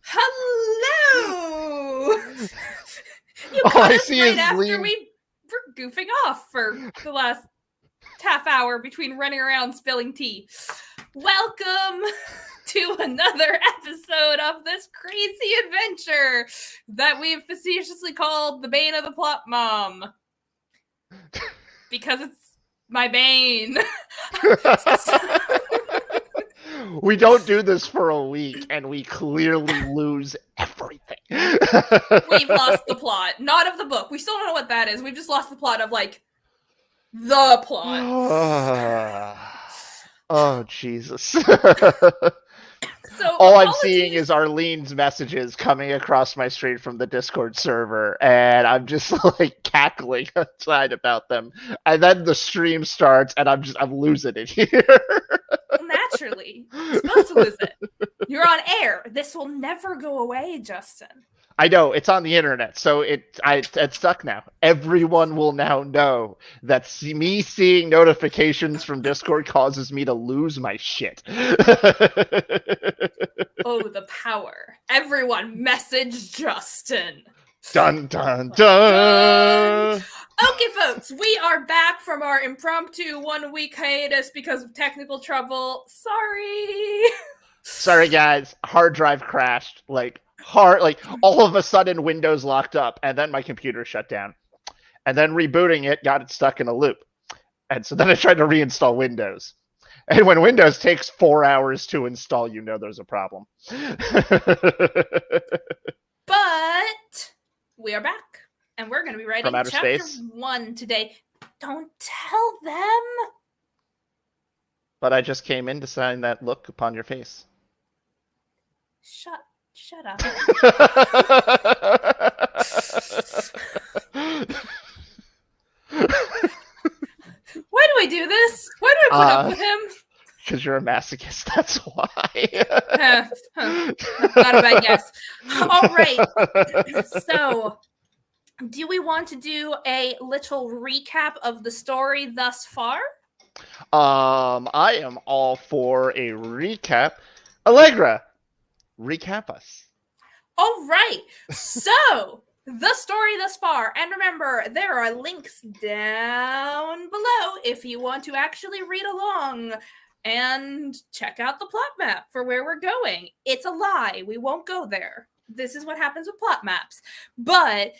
Hello! You All caught I us see right is after Liam. we were goofing off for the last half hour between running around spilling tea. Welcome to another episode of this crazy adventure that we've facetiously called the Bane of the Plot Mom. Because it's my bane. We don't do this for a week, and we clearly lose everything. We've lost the plot. Not of the book. We still don't know what that is. We've just lost the plot of, the plot. Oh, Jesus. So All I'm apologies. seeing is Arlene's messages coming across my screen from the Discord server, and I'm just cackling inside about them. And then the stream starts, and I'm losing it here. Naturally. You're supposed to lose it. You're on air. This will never go away, Justin. I know, it's on the internet, so it's stuck now. Everyone will now know that me seeing notifications from Discord causes me to lose my shit. Oh, the power. Everyone message Justin. Dun, dun, dun. Okay, folks, we are back from our impromptu 1-week hiatus because of technical trouble. Sorry, guys. Hard drive crashed. All of a sudden Windows locked up, and then my computer shut down. And then rebooting it got it stuck in a loop. And so then I tried to reinstall Windows. And when Windows takes 4 hours to install, you know there's a problem. But we are back, and we're going to be writing From outer chapter space? 1 today. Don't tell them. But I just came in to sign that look upon your face. Shut up. Why do I do this? Why do I put up with him? Because you're a masochist, that's why. Not a bad guess. All right. So, do we want to do a little recap of the story thus far? I am all for a recap. Allegra, recap us. All right. So, the story thus far. And remember, there are links down below if you want to actually read along and check out the plot map for where we're going. It's a lie. We won't go there. This is what happens with plot maps. But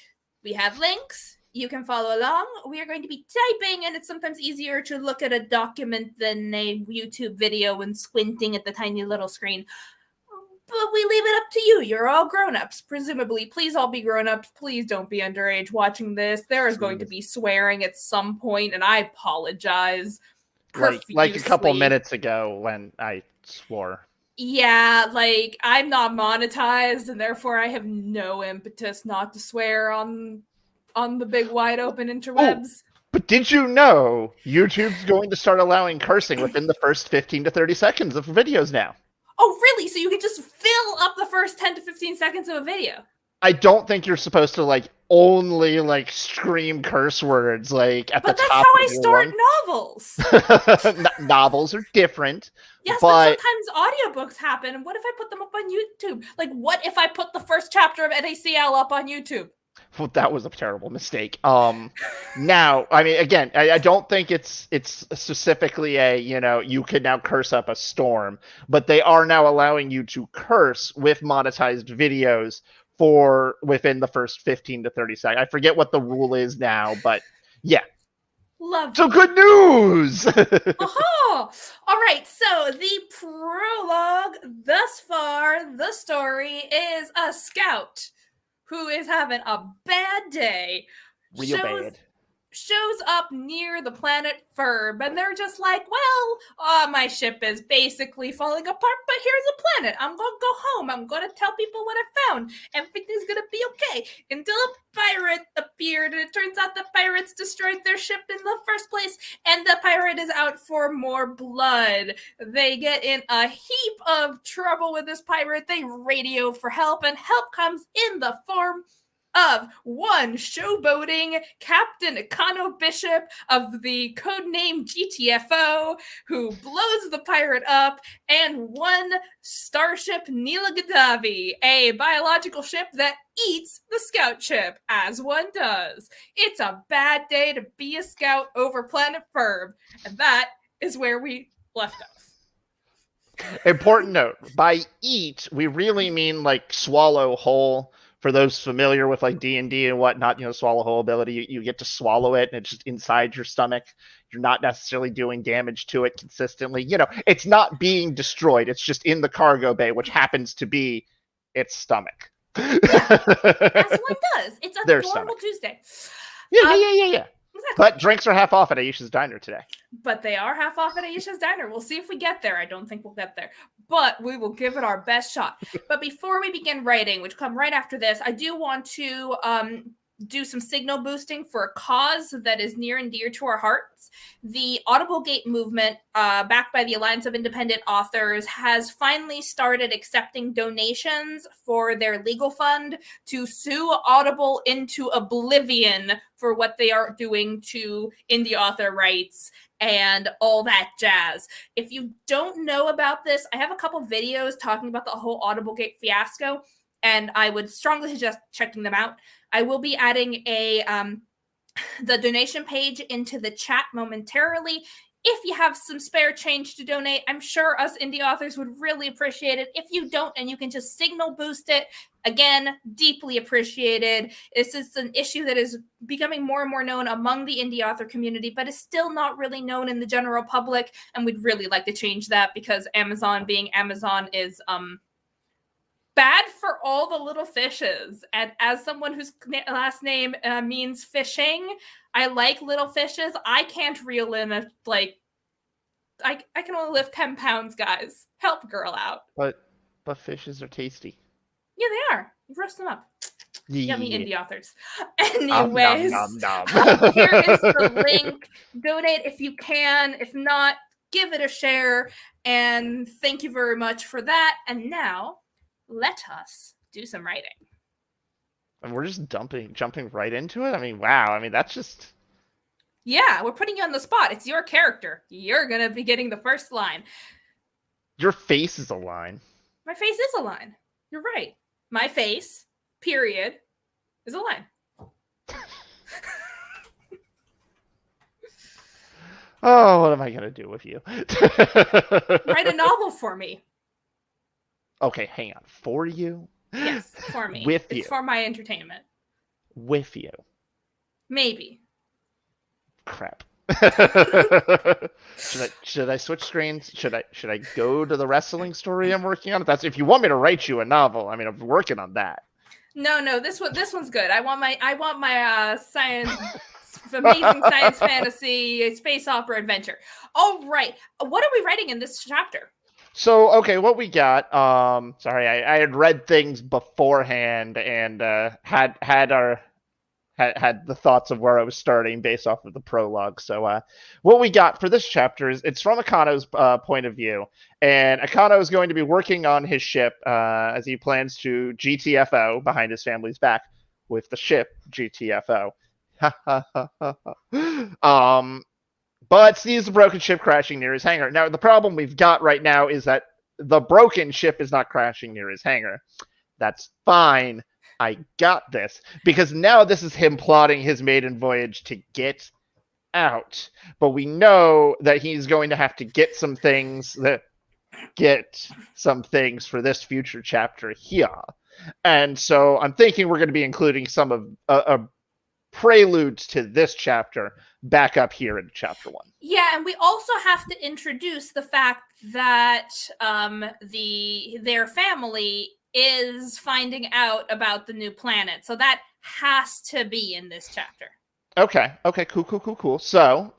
we have links. You can follow along. We are going to be typing, and it's sometimes easier to look at a document than a YouTube video and squinting at the tiny little screen. But we leave it up to you. You're all grown-ups, presumably. Please all be grown-ups. Please don't be underage watching this. There is going to be swearing at some point, and I apologize. Like a couple minutes ago when I swore. Yeah, I'm not monetized, and therefore I have no impetus not to swear on the big wide open interwebs. Oh, but did you know YouTube's going to start allowing cursing within the first 15 to 30 seconds of videos now? Oh, really? So you can just fill up the first 10 to 15 seconds of a video? I don't think you're supposed to only scream curse words at the top. But that's how I start novels. Novels are different. Yes, but sometimes audiobooks happen. What if I put them up on YouTube? What if I put the first chapter of NaCl up on YouTube? Well, that was a terrible mistake. Now, I mean, again, I don't think it's specifically you can now curse up a storm, but they are now allowing you to curse with monetized videos for within the first 15 to 30 seconds. I forget what the rule is now, but yeah. Love. So good news! All right, so the prologue thus far, the story is a scout who is having a bad day. Real bad. Shows up near the planet Ferb, and they're just like, my ship is basically falling apart, but here's a planet. I'm gonna go home. I'm gonna tell people what I found. Everything's gonna be okay. Until a pirate appeared, and it turns out the pirates destroyed their ship in the first place, and the pirate is out for more blood. They get in a heap of trouble with this pirate. They radio for help, and help comes in the form of one showboating Captain Econo Bishop of the codename GTFO, who blows the pirate up, and one Starship Neela Gaddafi, a biological ship that eats the scout ship, as one does. It's a bad day to be a scout over planet Ferb, and that is where we left off. Important note, by eat, we really mean like swallow whole. For those familiar with like D&D and whatnot, swallow whole ability, you get to swallow it and it's just inside your stomach. You're not necessarily doing damage to it consistently. It's not being destroyed. It's just in the cargo bay, which happens to be its stomach. As one does. It's a normal stomach. Tuesday. Yeah. But drinks are half off at Aisha's Diner today. But they are half off at Aisha's Diner. We'll see if we get there. I don't think we'll get there. But we will give it our best shot. But before we begin writing, which come right after this, I do want to do some signal boosting for a cause that is near and dear to our hearts. The Audible Gate movement, backed by the Alliance of Independent Authors, has finally started accepting donations for their legal fund to sue Audible into oblivion for what they are doing to indie author rights and all that jazz. If you don't know about this, I have a couple videos talking about the whole Audible Gate fiasco, and I would strongly suggest checking them out. I will be adding the donation page into the chat momentarily. If you have some spare change to donate, I'm sure us indie authors would really appreciate it. If you don't and you can just signal boost it, again, deeply appreciated. This is an issue that is becoming more and more known among the indie author community, but is still not really known in the general public. And we'd really like to change that because Amazon being Amazon is bad for all the little fishes. And as someone whose last name means fishing, I like little fishes. I can't reel in I can only lift 10 pounds, guys. Help a girl out. But fishes are tasty. Yeah, they are. You roast them up. Yeah. Yummy indie authors. Anyways, nom. Here is the link. Donate if you can. If not, give it a share. And thank you very much for that. And now, let us do some writing. And we're just jumping right into it? I mean, wow. I mean, that's just... Yeah, we're putting you on the spot. It's your character. You're going to be getting the first line. Your face is a line. My face is a line. You're right. My face, period, is a line. Oh, what am I going to do with you? Write a novel for me. Okay, hang on. For you? Yes, for me. With you. It's for my entertainment. With you. Maybe. Crap. Should I switch screens? Should I go to the wrestling story I'm working on? If you want me to write you a novel, I mean, I'm working on that. No, this one's good. I want my science amazing science fantasy space opera adventure. All right. What are we writing in this chapter? So, okay, what we got, sorry, I had read things beforehand and had the thoughts of where I was starting based off of the prologue. So what we got for this chapter is, it's from Akano's point of view, and Akano is going to be working on his ship as he plans to GTFO behind his family's back with the ship GTFO. But sees the broken ship crashing near his hangar. Now, the problem we've got right now is that the broken ship is not crashing near his hangar. That's fine. I got this. Because now this is him plotting his maiden voyage to get out. But we know that he's going to have to get some things for this future chapter here. And so I'm thinking we're going to be including some of preludes to this chapter back up here in chapter 1. Yeah, and we also have to introduce the fact that their family is finding out about the new planet. So that has to be in this chapter. Okay, cool. So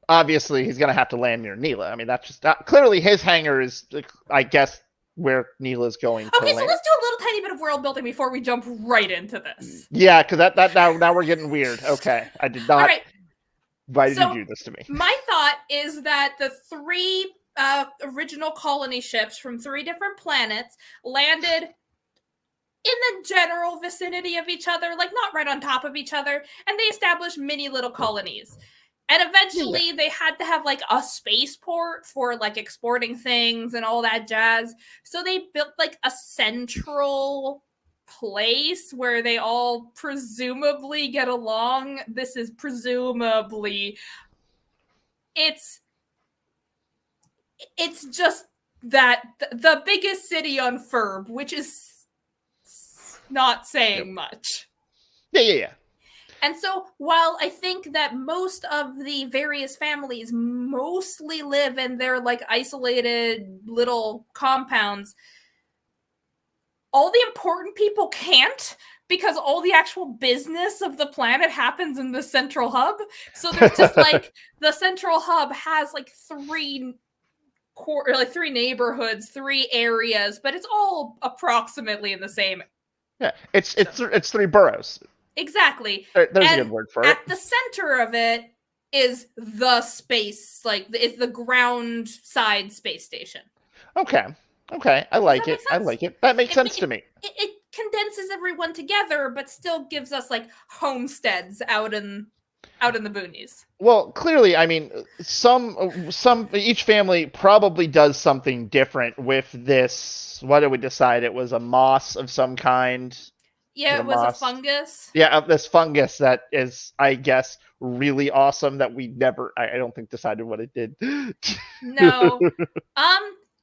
obviously he's going to have to land near Neela. I mean, that's just clearly his hangar is, I guess, where Neela's going to land. Okay, so let's do a little tiny bit of world building before we jump right into this. Yeah, because that now we're getting weird. Okay, I did not. All right. Why did you do this to me? My thought is that the 3 original colony ships from 3 different planets landed in the general vicinity of each other, like not right on top of each other, and they established mini little colonies. And eventually they had to have like a spaceport for like exporting things and all that jazz. So they built like a central place where they all presumably get along. This is presumably. It's just that the biggest city on Ferb, which is not saying much. Yeah. And so, while I think that most of the various families mostly live in their like isolated little compounds, all the important people can't, because all the actual business of the planet happens in the central hub. So there's just like the central hub has like three neighborhoods, 3 areas, but it's all approximately in the same. Yeah, it's 3 boroughs. Exactly. There's a good word for it. At the center of it is the space, like it's the ground side space station. Okay. I like it. That makes sense to me. It condenses everyone together, but still gives us like homesteads out in the boonies. Well, clearly, I mean, each family probably does something different with this. What did we decide? It was a moss of some kind. Yeah, it was a fungus. Yeah, this fungus that is, I guess, really awesome that we never, I don't think, decided what it did. No.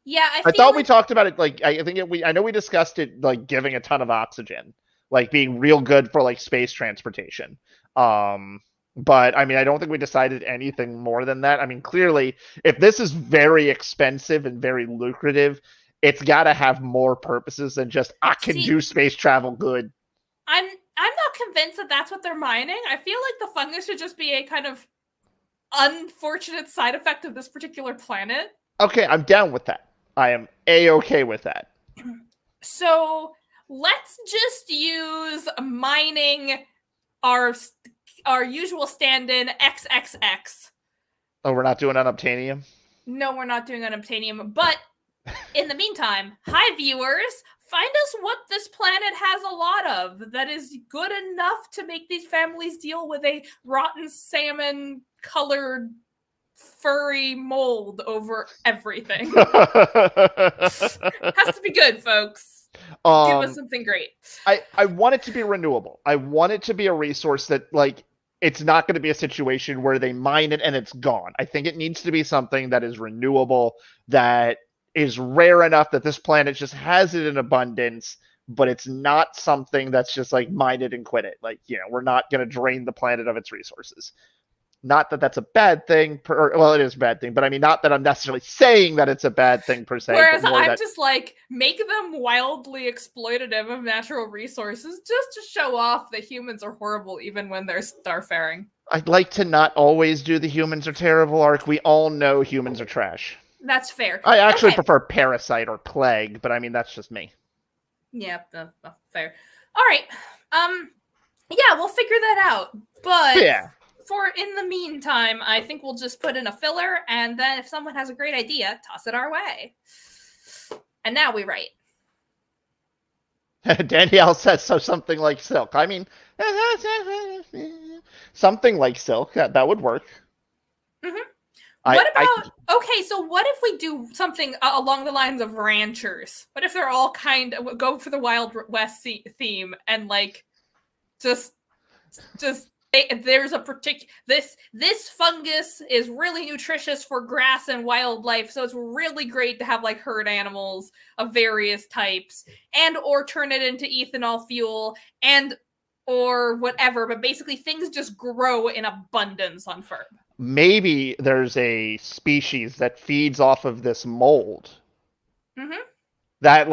Yeah, I thought we talked about it, like, I know we discussed it, like, giving a ton of oxygen, like, being real good for, like, space transportation. But, I mean, I don't think we decided anything more than that. I mean, clearly, if this is very expensive and very lucrative, it's got to have more purposes than just, I can do space travel good. I'm not convinced that that's what they're mining. I feel like the fungus should just be a kind of unfortunate side effect of this particular planet. Okay, I'm down with that. I am A-okay with that. So let's just use mining our usual stand-in XXX. Oh, we're not doing unobtainium? No, we're not doing unobtainium. But in the meantime, hi viewers, find us what this planet has a lot of that is good enough to make these families deal with a rotten salmon-colored furry mold over everything. Has to be good, folks. Give us something great. I want it to be renewable. I want it to be a resource that, like, it's not going to be a situation where they mine it and it's gone. I think it needs to be something that is renewable, that is rare enough that this planet just has it in abundance, but it's not something that's just like mine it and quit it. Like, you know, we're not going to drain the planet of its resources. Not that that's a bad thing. Well, it is a bad thing, but I mean, not that I'm necessarily saying that it's a bad thing per se. Whereas I'm just like, make them wildly exploitative of natural resources just to show off that humans are horrible even when they're starfaring. I'd like to not always do the humans are terrible arc. We all know humans are trash. That's fair. I actually prefer Parasite or Plague, but I mean, that's just me. Yeah, fair. All right. Yeah, we'll figure that out. But yeah. For in the meantime, I think we'll just put in a filler, and then if someone has a great idea, toss it our way. And now we write. Danielle says something like Silk. I mean, something like Silk. That would work. Mm-hmm. Okay, so what if we do something along the lines of ranchers? What if they're all go for the Wild West theme and like just there's a particular this fungus is really nutritious for grass and wildlife, so it's really great to have like herd animals of various types, and or turn it into ethanol fuel and or whatever, but basically things just grow in abundance on Ferb. Maybe there's a species that feeds off of this mold. Mm-hmm. That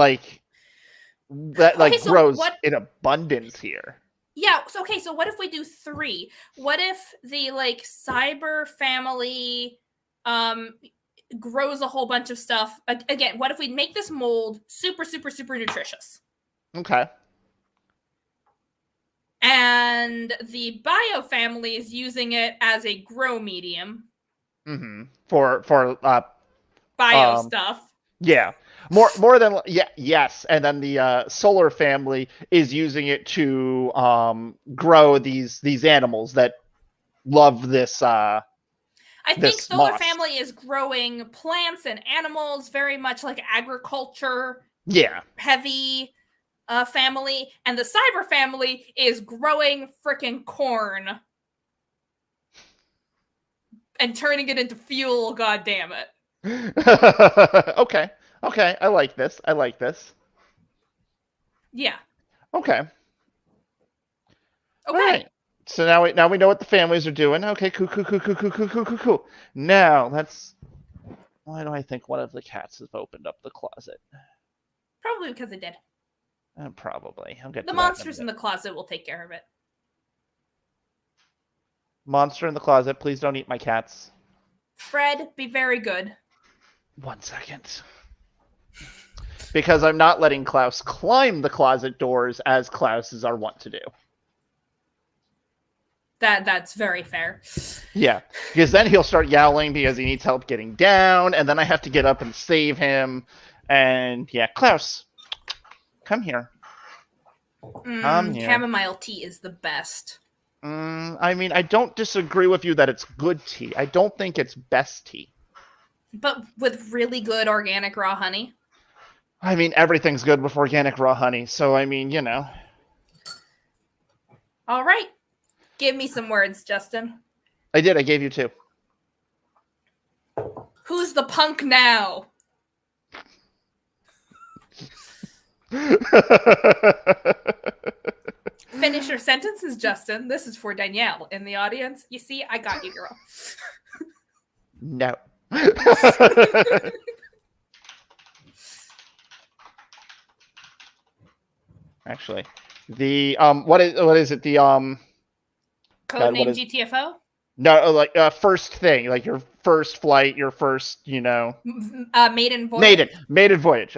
grows in abundance here. Yeah, okay, so what if we do 3? What if the, like, cyber family grows a whole bunch of stuff? Again, what if we make this mold super, super, super nutritious? Okay. And the bio family is using it as a grow medium. Mm-hmm. For bio stuff. Yeah. More than yes, and then the solar family is using it to grow these animals that love this I think this Solar moss. Family is growing plants and animals, very much like agriculture Yeah. heavy family, and the Cyber Family is growing freaking corn and turning it into fuel. God damn it! Okay. Okay. I like this. I like this. Yeah. Okay. All Okay. right. So now we know what the families are doing. Okay. Cool. Cool. Cool. Cool. Cool. Cool. Cool. Cool. Cool. Now let's. Why do I think one of the cats has opened up the closet? Probably because it did. Probably. I'll get The to that monsters in the closet will take care of it. Monster in the closet. Please don't eat my cats. Fred, be very good. 1 second. Because I'm not letting Klaus climb the closet doors as Klauses are wont to do. That's very fair. Yeah, because then he'll start yowling because he needs help getting down, and then I have to get up and save him. And yeah, Klaus, come here. Come here. Chamomile tea is the best. I mean, I don't disagree with you that it's good tea. I don't think it's best tea. But with really good organic raw honey. I mean, everything's good with organic raw honey, so I mean, you know. All right. Give me some words, Justin. I did. I gave you 2. Who's the punk now? Finish your sentences, Justin. This is for Danielle in the audience. You see, I got you, girl. No. Actually, the what is it? The Codename GTFO? No, like first thing, like your first flight, your first, you know, maiden voyage. Maiden voyage.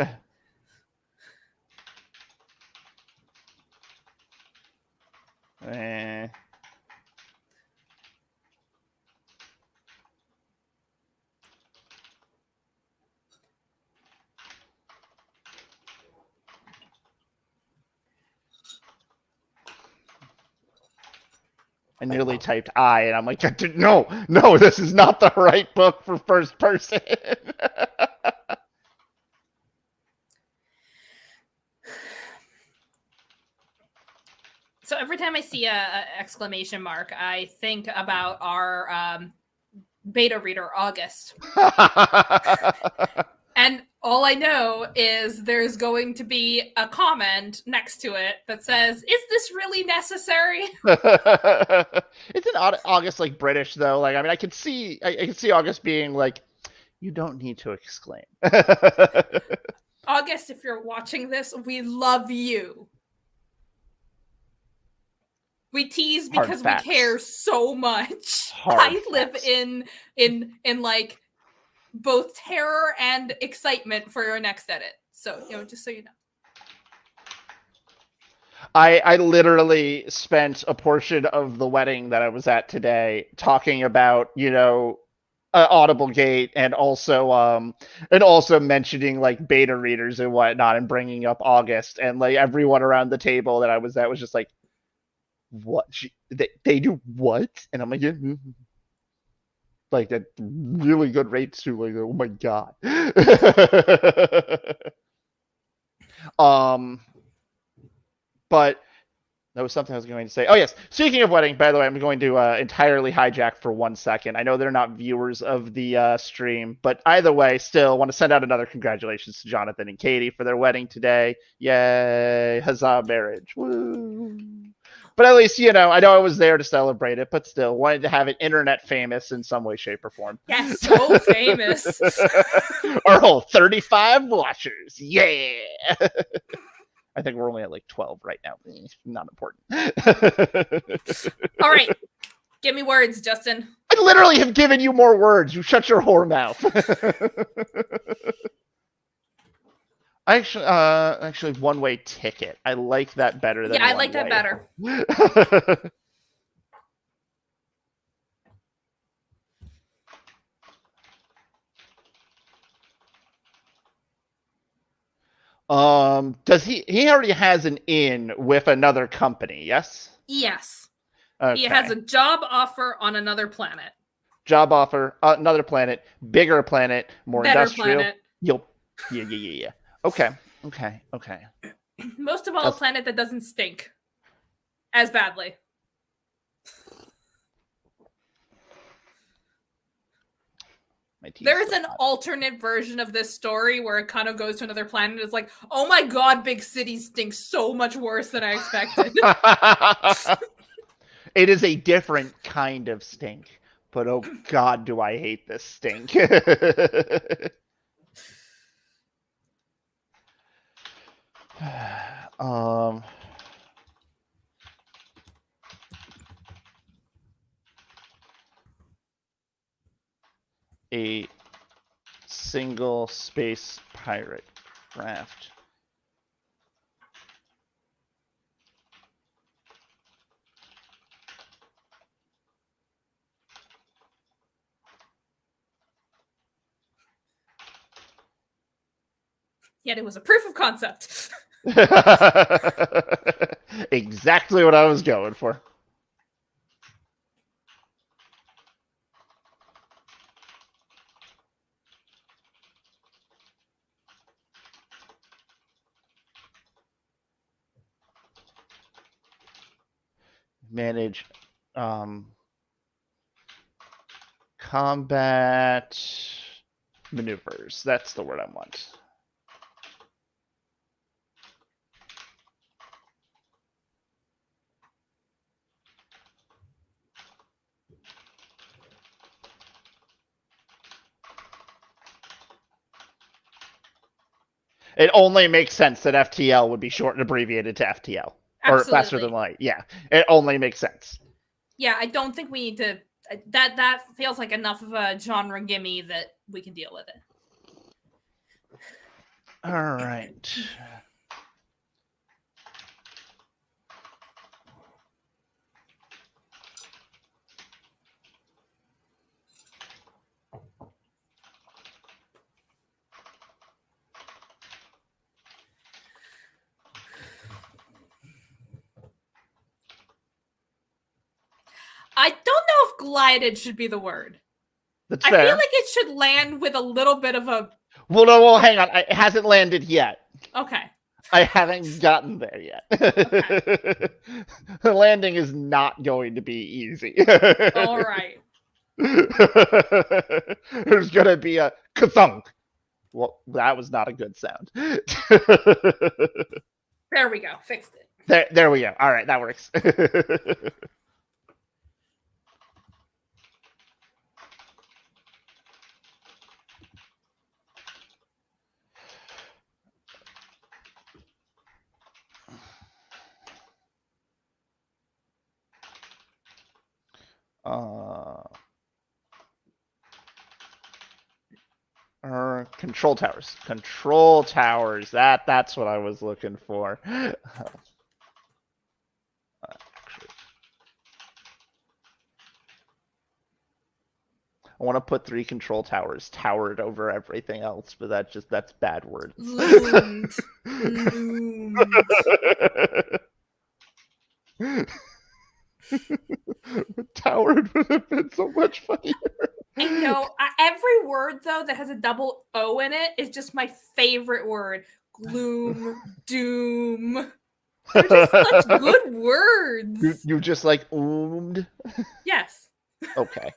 I nearly typed I, and I'm like, no, this is not the right book for first person. So every time I see a exclamation mark, I think about our beta reader, August. And all I know is there's going to be a comment next to it that says, "Is this really necessary?" Isn't August like British though? Like, I mean, I can see August being like, "You don't need to exclaim." August, if you're watching this, we love you. We tease because we care so much. I live in like both terror and excitement for your next edit. So, you know, just so you know. I literally spent a portion of the wedding that I was at today talking about, you know, Audible Gate and also mentioning like beta readers and whatnot and bringing up August, and like everyone around the table that I was at was just like, what? They do what? And I'm like, yeah. Like at really good rates too. Like, oh my god. But that was something I was going to say. Oh yes, speaking of wedding, by the way, I'm going to entirely hijack for 1 second. I know they're not viewers of the stream, but either way, still want to send out another congratulations to Jonathan and Katie for their wedding today. Yay! Huzzah, marriage! Woo! But at least, you know I was there to celebrate it, but still wanted to have it internet famous in some way, shape, or form. Yes, so famous. Our whole 35 watchers. Yeah! I think we're only at like 12 right now. Not important. All right. Give me words, Justin. I literally have given you more words. You shut your whore mouth. Actually, one-way ticket. I like that better than I like that better. Does he already has an in with another company? Yes. Yes. He has Okay. a job offer on another planet. Job offer, another planet, bigger planet, more Better industrial. planet. You'll, yeah. Okay, okay. Most of all, a That's planet that doesn't stink as badly. my teeth There is still an alternate version of this story where it kind of goes to another planet. It's like, oh my god, big cities stink so much worse than I expected. hot. It is a different kind of stink, but oh god, do I hate this stink. um. A single space pirate craft. Yet it was a proof of concept. Exactly what I was going for. Manage combat maneuvers. That's the word I want. It only makes sense that FTL would be short and abbreviated to FTL. Or faster than Absolutely. light. Yeah. It only makes sense. Yeah, I don't think we need to. That feels like enough of a genre gimme that we can deal with it. All right. I don't know if glided should be the word. That's I feel fair. like it should land with a little bit of a. Well, no, well, hang on. It hasn't landed yet. Okay. I haven't gotten there yet. Okay. The landing is not going to be easy. All right. There's going to be a ka-thunk. Well, that was not a good sound. There we go. Fixed it. There we go. All right, that works. uh, control towers. Control towers. That's what I was looking for. I want to put 3 control towers towered over everything else, but that's bad words. Loomed. Loomed. Towered would have been so much funnier. I know. Every word, though, that has a double O in it is just my favorite word. Gloom, doom. They're just such good words. You just like oomed? Yes. Okay.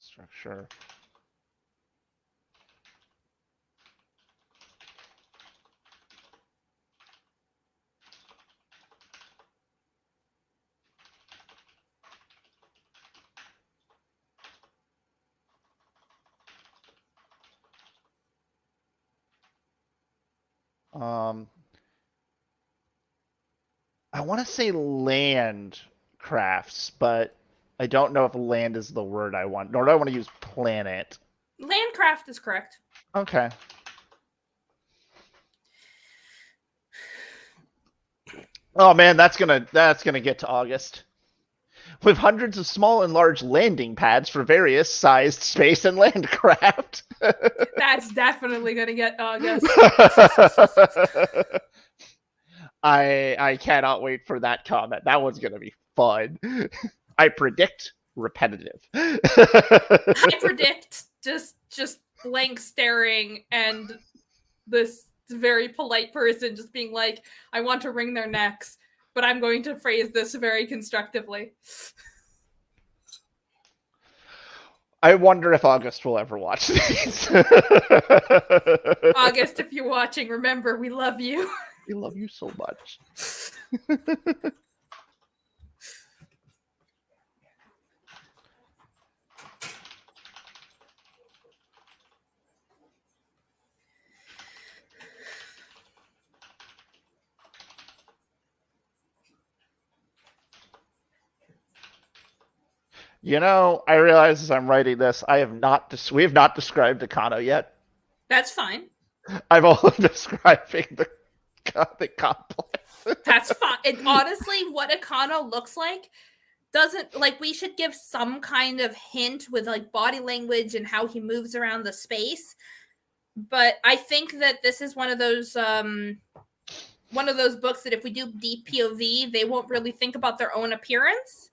Structure. Um, I want to say land crafts, but I don't know if land is the word I want, nor do I want to use planet. Landcraft is correct. Okay. Oh man, that's gonna get to August. With hundreds of small and large landing pads for various sized space and land craft. That's definitely gonna get August. I cannot wait for that comment. That one's gonna be fun. I predict repetitive. I predict just blank staring and this very polite person just being like, I want to wring their necks, but I'm going to phrase this very constructively. I wonder if August will ever watch these. August, if you're watching, remember, we love you. We love you so much. You know, I realize as I'm writing this, we have not described Akano yet. That's fine. I'm only describing the complex. That's fine. Honestly, what Akano looks like doesn't, like, we should give some kind of hint with like body language and how he moves around the space. But I think that this is one of those books that if we do deep POV, they won't really think about their own appearance.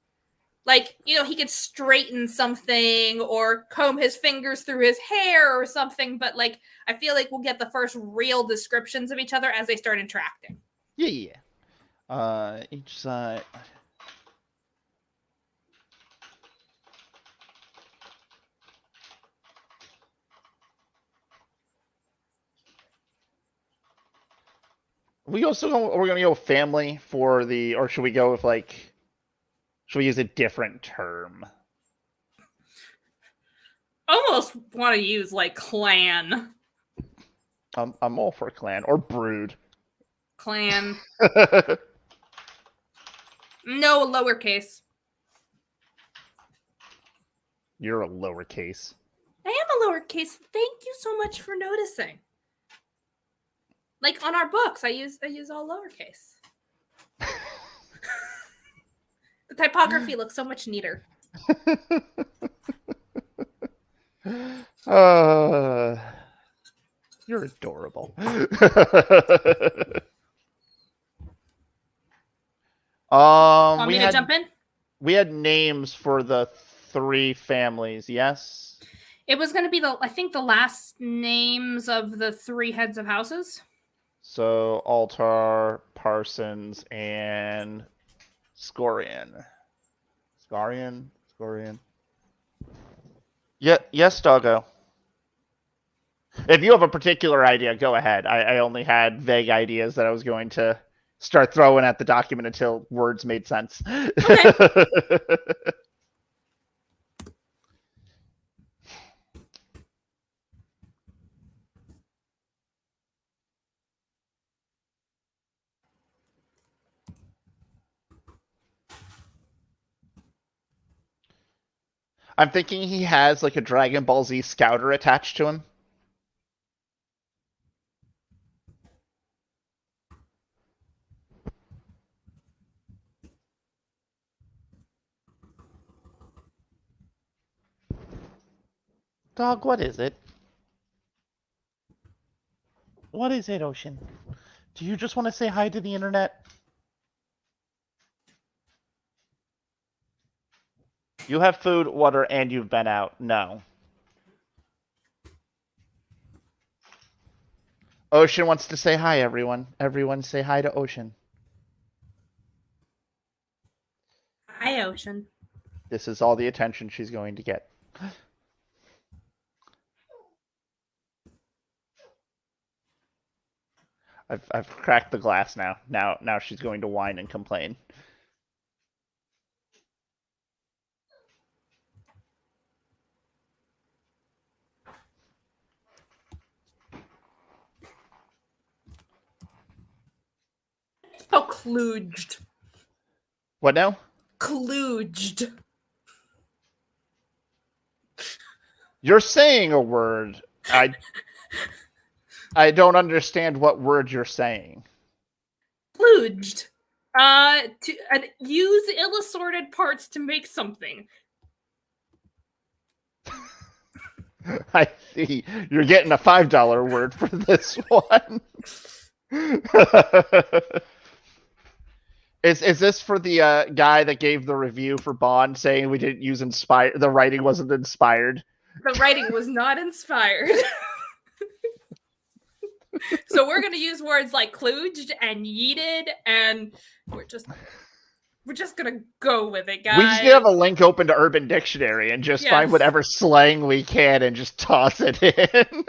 Like, you know, he could straighten something or comb his fingers through his hair or something, but like I feel like we'll get the first real descriptions of each other as they start interacting. Yeah. Each side. We're gonna go family for the, or should we go with like, should we use a different term? Almost want to use like clan. I'm all for clan or brood. Clan. No, lowercase. You're a lowercase. I am a lowercase. Thank you so much for noticing. Like on our books, I use all lowercase. The typography looks so much neater. You're adorable. Want me to jump in? We had names for the 3 families, yes? It was going to be I think the last names of the 3 heads of houses. So Altar, Parsons, and Scorian. Scorian. Yeah, yes, doggo. If you have a particular idea, go ahead. I only had vague ideas that I was going to start throwing at the document until words made sense. Okay. I'm thinking he has like a Dragon Ball Z scouter attached to him. Dog, what is it? What is it, Ocean? Do you just want to say hi to the internet? You have food, water, and you've been out. No. Ocean wants to say hi, everyone. Everyone say hi to Ocean. Hi, Ocean. This is all the attention she's going to get. I've cracked the glass now. Now she's going to whine and complain. Oh, kludged. What now? Kludged. You're saying a word. I don't understand what word you're saying. Kludged. Use ill-assorted parts to make something. I see. You're getting a $5 word for this one. Is this for the guy that gave the review for Bond saying we didn't use inspired? The writing wasn't inspired. The writing was not inspired. So we're gonna use words like kludged and yeeted, and we're just gonna go with it, guys. We just need to have a link open to Urban Dictionary and just find whatever slang we can and just toss it in.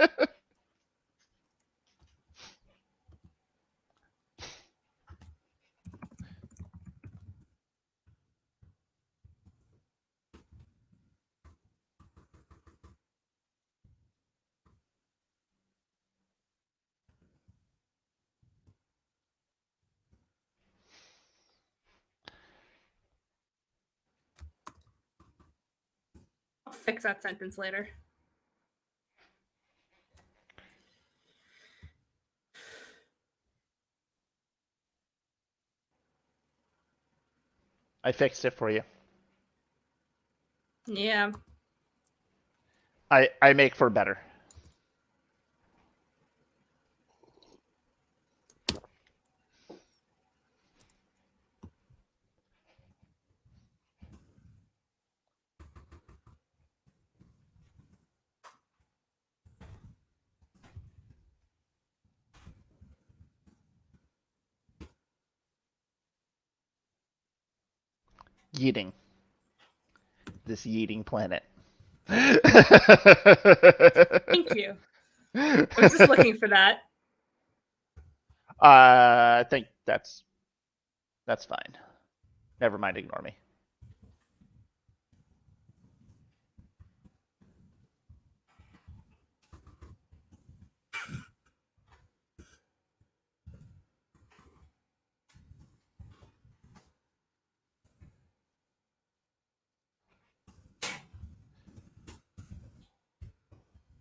I'll fix that sentence later. I fixed it for you. Yeah. I make for better. Yeeting. This yeeting planet. Thank you. I was just looking for that. I think that's fine. Never mind, ignore me.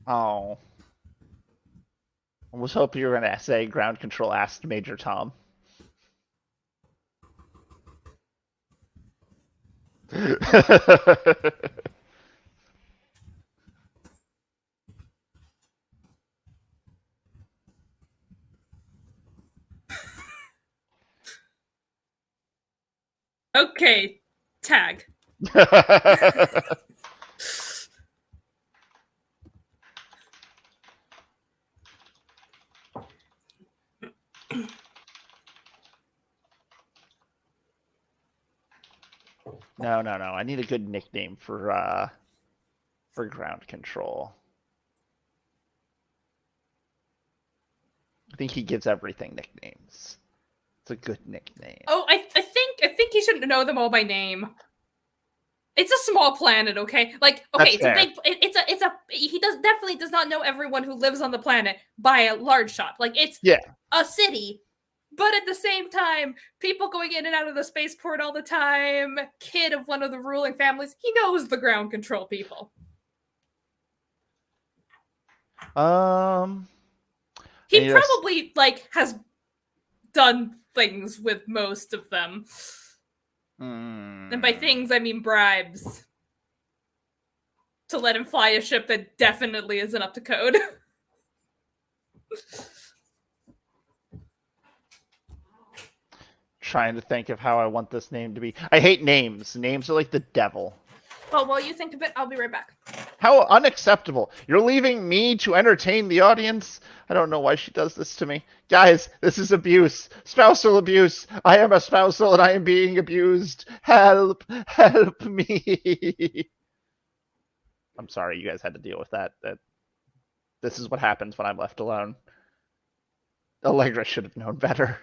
Oh. I was hoping you were going to say ground control asked Major Tom. Okay, tag. No. I need a good nickname for ground control. I think he gives everything nicknames. It's a good nickname. Oh, I think he shouldn't know them all by name. It's a small planet, okay? Like, okay, That's it's a he definitely does not know everyone who lives on the planet by a large shot. Like, it's a city. But at the same time, people going in and out of the spaceport all the time, kid of one of the ruling families, he knows the ground control people. He probably has done things with most of them. And by things I mean bribes. To let him fly a ship that definitely isn't up to code. Trying to think of how I want this name to be. I hate names. Names are like the devil. Well, while you think of it, I'll be right back. How unacceptable. You're leaving me to entertain the audience? I don't know why she does this to me. Guys, this is abuse. Spousal abuse. I am a spousal and I am being abused. Help. Help me. I'm sorry you guys had to deal with that. This is what happens when I'm left alone. Allegra should have known better.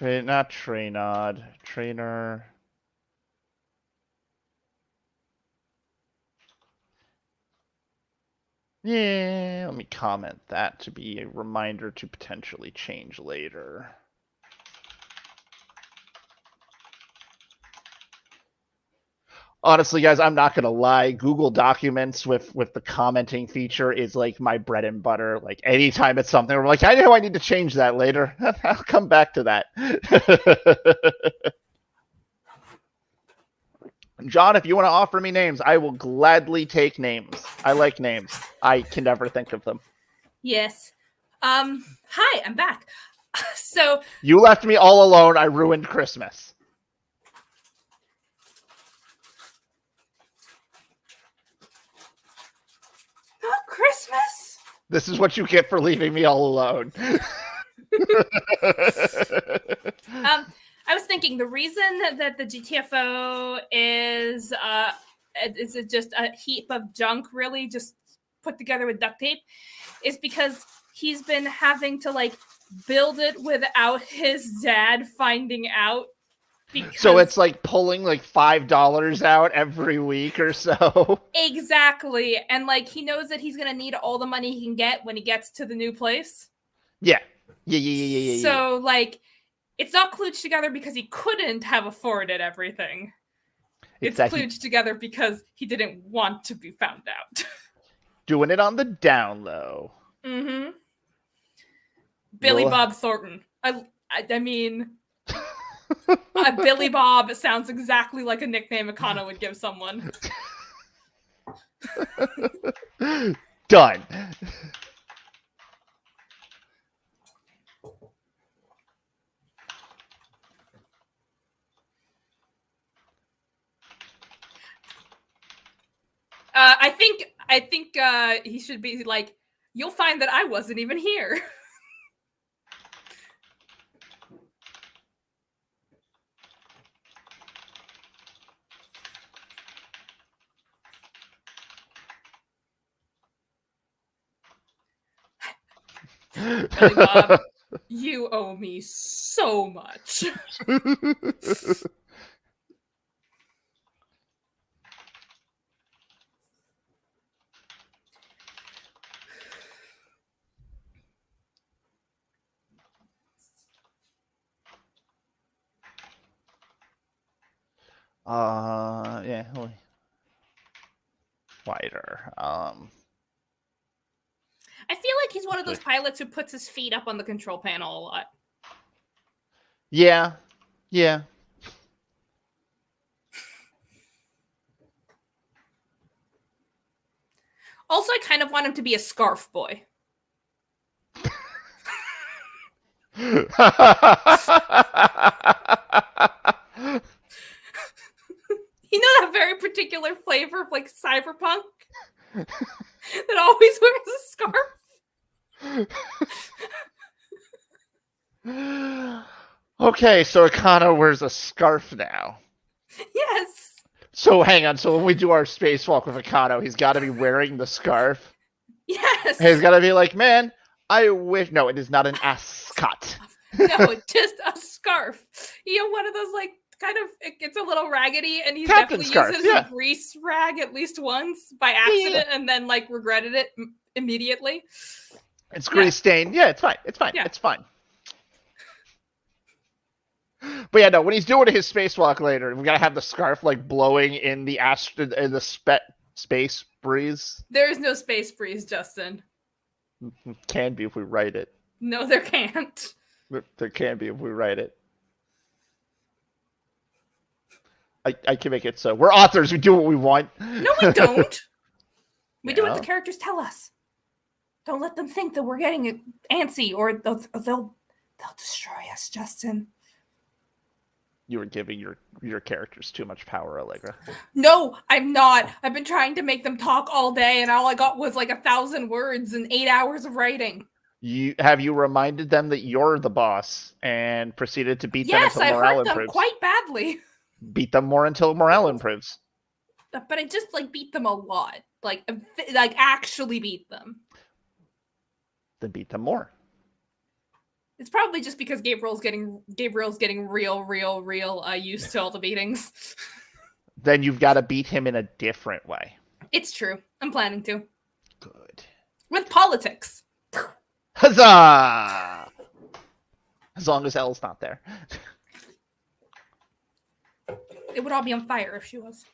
Not Trainod. Trainer. Yeah, let me comment that to be a reminder to potentially change later. Honestly, guys, I'm not gonna lie. Google Documents with the commenting feature is like my bread and butter. Like anytime it's something, I'm like, I know I need to change that later. I'll come back to that. John, if you want to offer me names, I will gladly take names. I like names. I can never think of them. Yes. Hi, I'm back. So You left me all alone. I ruined Christmas. not Christmas. This is what you get for leaving me all alone. I was thinking the reason that the GTFO is just a heap of junk, really just put together with duct tape, is because he's been having to like build it without his dad finding out. So it's like pulling like $5 out every week or so. Exactly. And like he knows that he's gonna need all the money he can get when he gets to the new place. Yeah. Yeah. So like it's not kludged together because he couldn't have afforded everything. It's kludged together because he didn't want to be found out. Doing it on the down low. Mm-hmm. Billy Bob Thornton. I mean, Billy Bob sounds exactly like a nickname Akana would give someone. Done. I think he should be like, you'll find that I wasn't even here. Billy Bob, you owe me so much. Yeah. Wider. I feel like he's one of those pilots who puts his feet up on the control panel a lot. Yeah. Also, I kind of want him to be a scarf boy. You know that very particular flavor of like cyberpunk that always wears a scarf? Okay, so Akana wears a scarf now. Yes. So hang on. So when we do our spacewalk with Akano, he's got to be wearing the scarf. Yes. He's got to be like, man, I wish. No, it is not an ascot. No, just a scarf. You know, one of those like kind of it gets a little raggedy, and he's Captain definitely scarf, used it as a grease rag at least once by accident, and then like regretted it immediately. It's grease stained. Yeah, it's fine. It's fine. Yeah. It's fine. But yeah, no. When he's doing his spacewalk later, we gotta have the scarf like blowing in the space breeze. There is no space breeze, Justin. Can be if we write it. No, there can't. There can be if we write it. I can make it so. We're authors. We do what we want. No, we don't. We do what the characters tell us. Don't let them think that we're getting antsy, or they'll destroy us, Justin. You were giving your characters too much power, Allegra. No, I'm not. I've been trying to make them talk all day, and all I got was like 1,000 words and 8 hours of writing. You reminded them that you're the boss and proceeded to beat them until morale improves. Yes, I hurt them quite badly. Beat them more until morale improves. But I just like beat them a lot, like actually beat them. Then beat them more. It's probably just because Gabriel's getting real used to all the beatings. Then you've got to beat him in a different way. It's true. I'm planning to. Good. With politics. Huzzah! As long as Elle's not there. It would all be on fire if she was.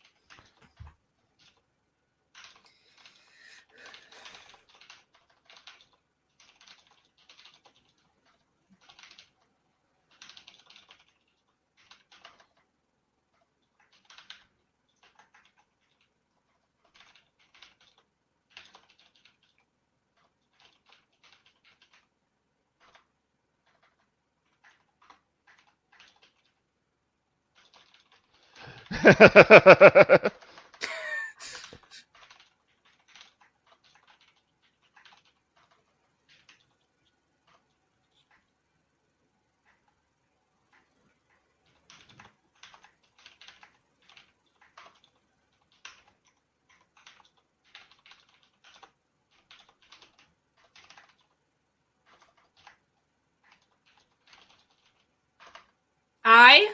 I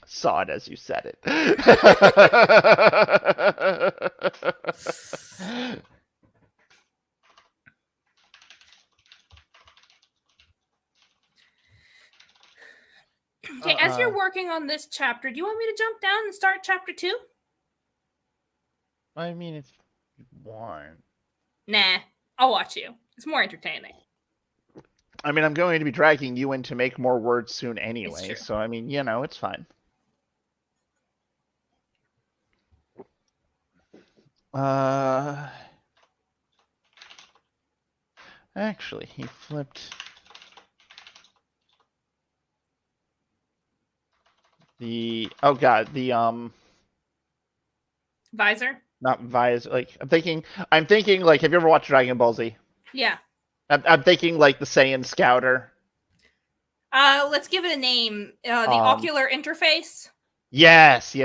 Saw it as you said it. Okay, as you're working on this chapter, do you want me to jump down and start chapter 2? I mean, if you want. Nah, I'll watch you. It's more entertaining. I mean, I'm going to be dragging you in to make more words soon It's anyway, true. so I mean, it's fine. Actually, he flipped oh god, Visor? not visor. Like I'm thinking like, have you ever watched Dragon Ball Z? Yeah. I'm thinking like the Saiyan Scouter. Let's give it a name. The Um, ocular interface. Yes.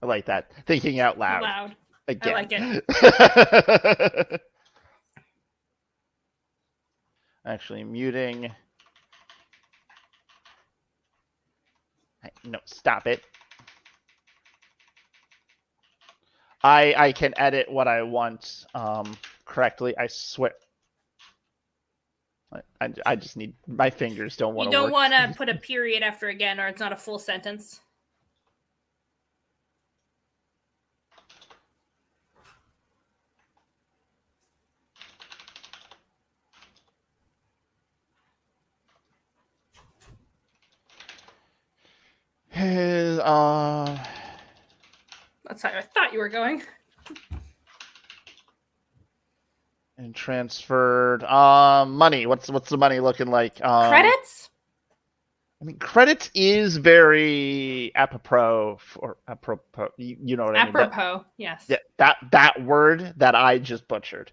I like that. Thinking out loud. Loud. Again. I like it. Actually, muting. No, stop it. I can edit what I want correctly. I swear. I just need, my fingers don't want You to work. don't want to put a period after again, or it's not a full sentence. His That's how I thought you were going. and transferred money. What's the money looking like? Credits? I mean, credits is very apropos, or apropos. You know what I mean? Apropos, yes. Yeah, that word that I just butchered.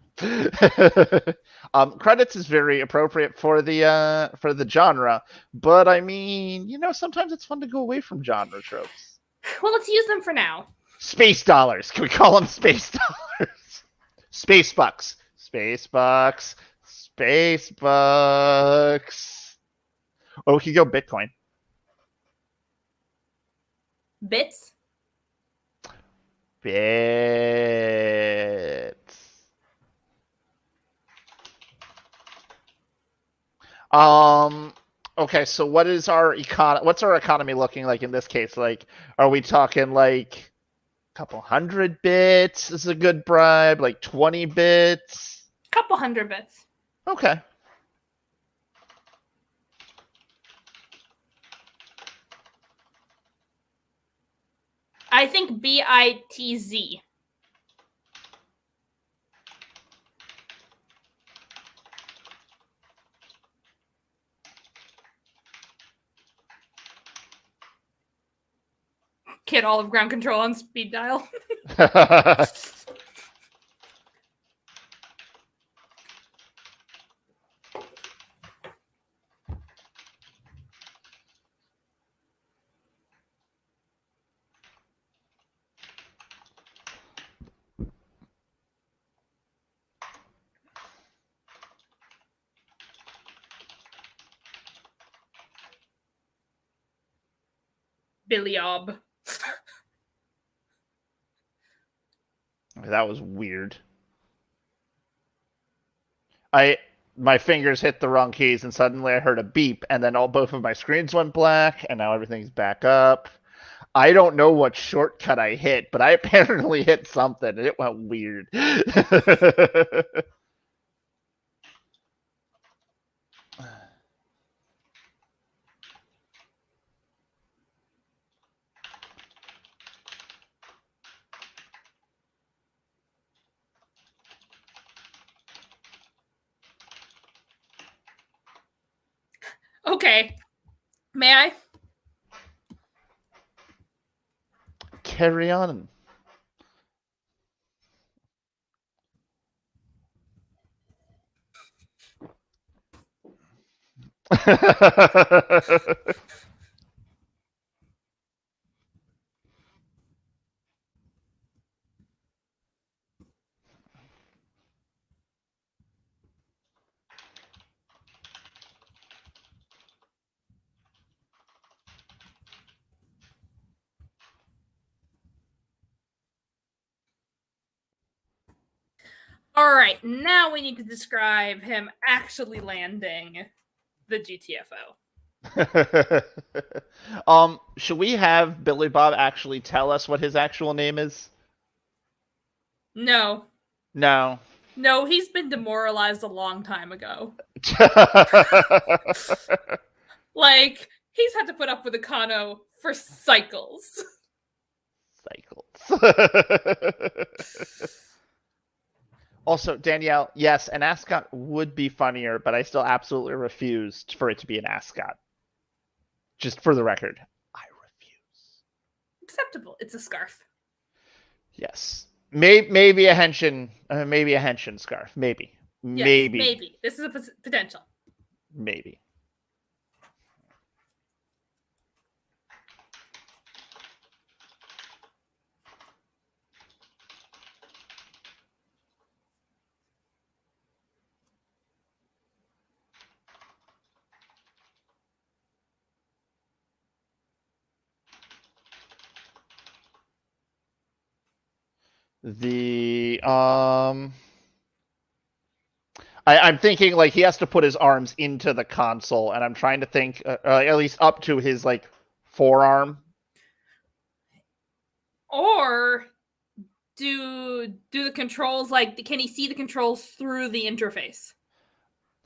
Credits is very appropriate for the genre, but I mean, sometimes it's fun to go away from genre tropes. Well, let's use them for now. Space dollars. Can we call them space dollars? Space bucks. Space bucks. Space bucks. Or we could go Bitcoin. Bits? Bits. Okay, so what's our economy looking like in this case? Like, are we talking like a couple hundred bits is a good bribe, like 20 bits? Couple hundred bits. Okay. I think BITZ. Get all of ground control on speed dial. Biliob. That was weird. My fingers hit the wrong keys, and suddenly I heard a beep, and then both of my screens went black, and now everything's back up. I don't know what shortcut I hit, but I apparently hit something, and it went weird. Okay. May I? Carry on. All right, now we need to describe him actually landing the GTFO. Should we have Billy Bob actually tell us what his actual name is? No. No. No, he's been demoralized a long time ago. Like, he's had to put up with Akano for cycles. Also, Danielle, yes, an ascot would be funnier, but I still absolutely refused for it to be an ascot. Just for the record, I refuse. Acceptable. It's a scarf. Yes, maybe a henshin, scarf. Maybe, yes, maybe. This is a potential. Maybe. I'm thinking like he has to put his arms into the console, and I'm trying to think at least up to his like forearm. Or do the controls like can he see the controls through the interface?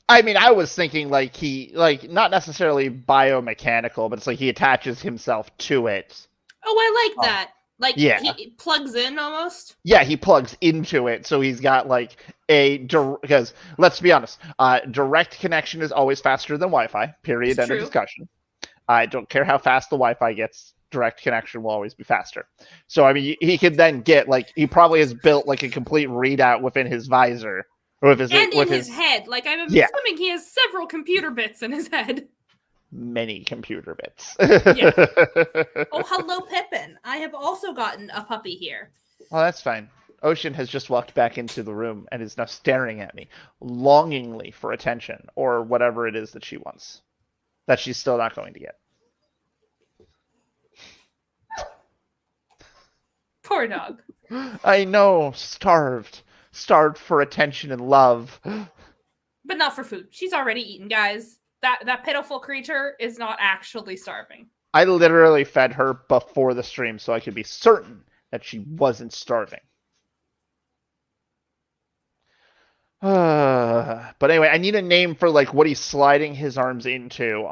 I mean, I was thinking like he not necessarily biomechanical, but it's like he attaches himself to it. Oh, I like that. Like, yeah. He plugs in almost? Yeah, he plugs into it, so he's got, like, because, let's be honest, direct connection is always faster than Wi-Fi, period, end of discussion. I don't care how fast the Wi-Fi gets, direct connection will always be faster. So, I mean, he could then get, like, he probably has built, like, a complete readout within his visor. Or in his head. Like, I'm assuming he has several computer bits in his head. Many computer bits. Yeah. Oh, hello, Pippin. I have also gotten a puppy here. Oh, that's fine. Ocean has just walked back into the room and is now staring at me, longingly for attention, or whatever it is that she wants. That she's still not going to get. Poor dog. I know, starved. Starved for attention and love. But not for food. She's already eaten, guys. That pitiful creature is not actually starving. I literally fed her before the stream so I could be certain that she wasn't starving. But anyway, I need a name for like what he's sliding his arms into.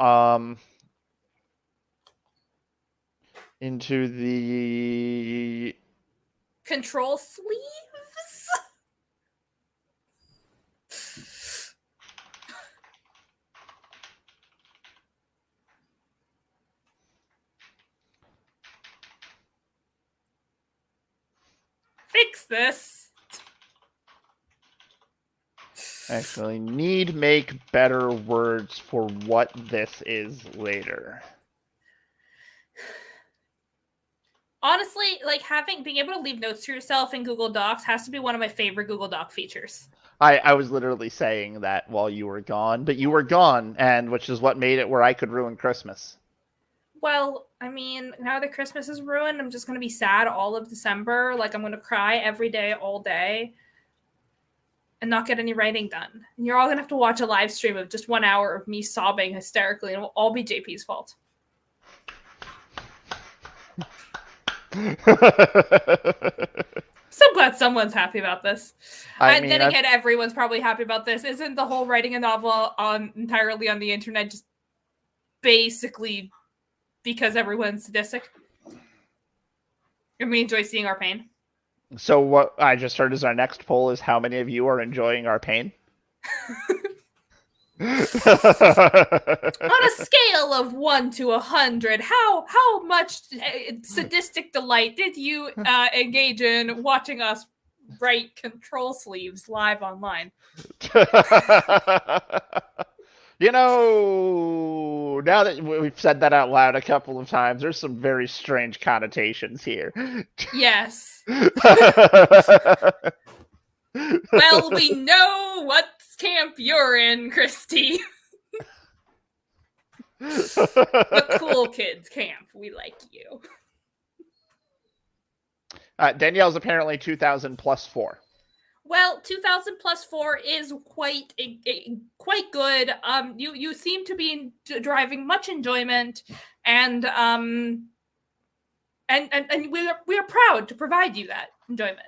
Into the control sleeves? Fix this. Actually, need make better words for what this is later. Honestly, like being able to leave notes to yourself in Google Docs has to be one of my favorite Google Doc features. I was literally saying that while you were gone, but you were gone, and which is what made it where I could ruin Christmas. Well, I mean, now that Christmas is ruined, I'm just going to be sad all of December. Like, I'm going to cry every day, all day, and not get any writing done. And you're all going to have to watch a live stream of just 1 hour of me sobbing hysterically, and it will all be JP's fault. So glad someone's happy about this. And then again, everyone's probably happy about this. Isn't the whole writing a novel entirely on the internet just basically because everyone's sadistic? And we enjoy seeing our pain? So what I just heard is our next poll is how many of you are enjoying our pain? On a scale of 1 to 100, how much sadistic delight did you engage in watching us write control sleeves live online? You know, now that we've said that out loud a couple of times, there's some very strange connotations here. Yes. Well, we know what camp you're in, Christy. The cool kids camp. We like you. Danielle's apparently 2,000 plus 4. Well, 2,000 plus 4 is quite good. You seem to be driving much enjoyment, and we are proud to provide you that enjoyment.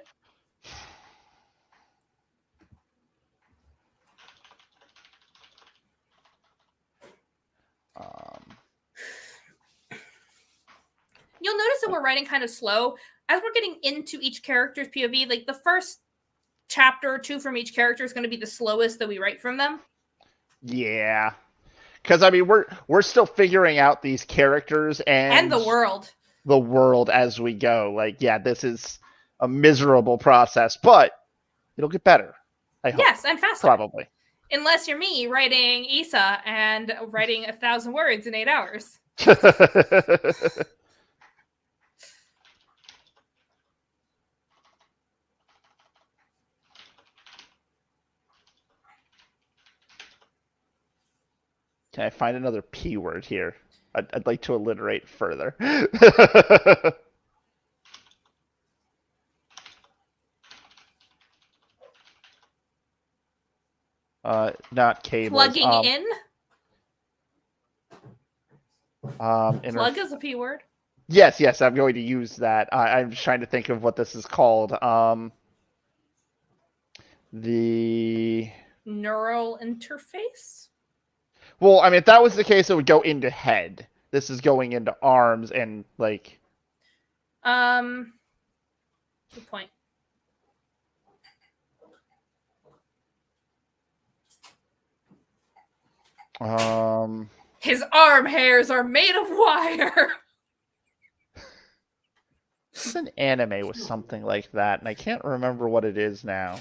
You'll notice that we're writing kind of slow as we're getting into each character's POV. Like the first chapter or two from each character is going to be the slowest that we write from them. Yeah, because I mean we're still figuring out these characters and the world as we go. Like, yeah, this is a miserable process, but it'll get better. I hope. Yes, and faster. Probably. Unless you're me writing Issa and writing 1,000 words in 8 hours. Can I find another P word here? I'd like to alliterate further. Not cables. Plugging in? Plug is a P word. Yes, I'm going to use that. I'm just trying to think of what this is called. The neural interface? Well, I mean, if that was the case, it would go into head. This is going into arms and, like... Good point. His arm hairs are made of wire! It's an anime with something like that, and I can't remember what it is now.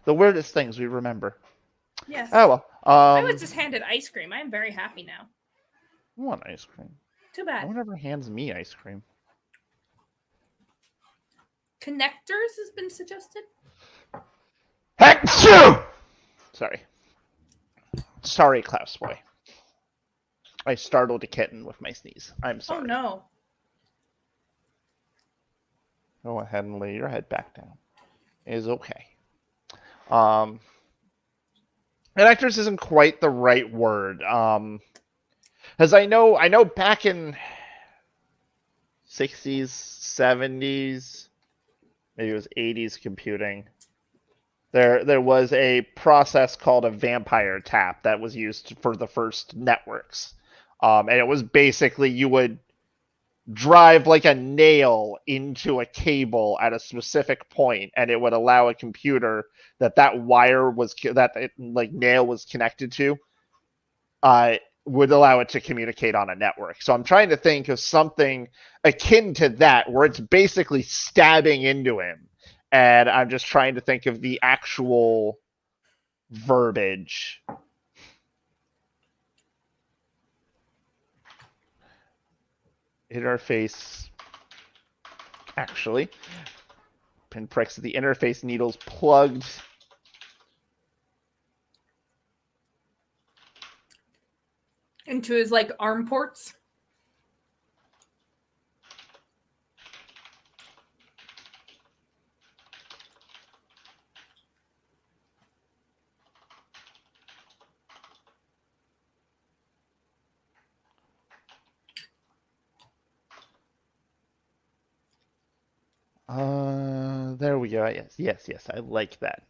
The weirdest things we remember. Yes. Oh, well. I was just handed ice cream. I am very happy now. I want ice cream. Too bad. No one ever hands me ice cream. Connectors has been suggested. Heck, shoo! Sorry, Klaus boy. I startled a kitten with my sneeze. I'm sorry. Oh no. Go ahead and lay your head back down. It is okay. Connectors isn't quite the right word. Because I know back in 60s, 70s, maybe it was 80s computing, there was a process called a vampire tap that was used for the first networks. And it was basically you would drive like a nail into a cable at a specific point, and it would allow a computer that wire was nail was connected to would allow it to communicate on a network. So I'm trying to think of something akin to that where it's basically stabbing into him, and I'm just trying to think of the actual verbiage. Interface, actually, pinpricks, the interface needles plugged. into his like arm ports. There we go. Yes. I like that.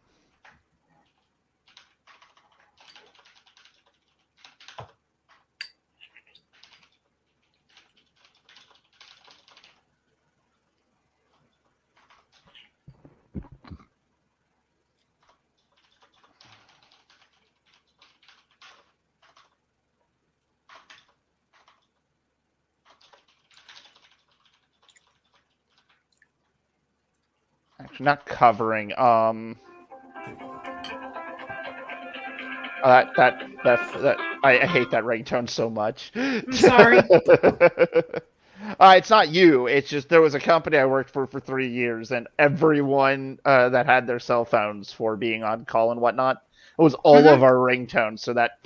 Actually, not covering. I hate that ringtone so much. I'm sorry. It's not you. It's just there was a company I worked for 3 years, and everyone that had their cell phones for being on call and whatnot, it was all of our ringtones. So that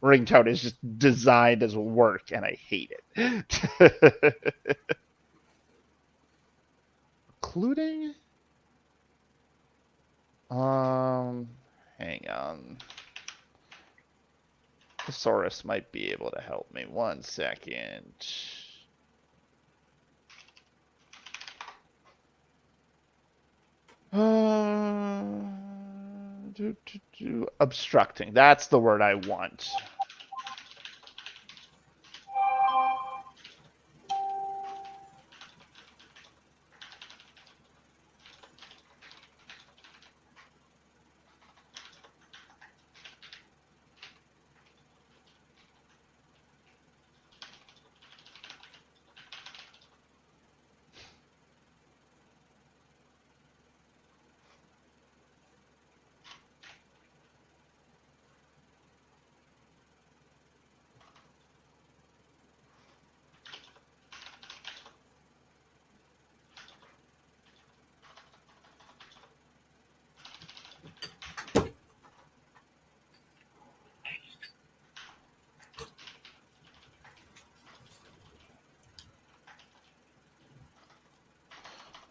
ringtone is just designed as work, and I hate it. Including, hang on. Thesaurus might be able to help me. 1 second. Obstructing. That's the word I want.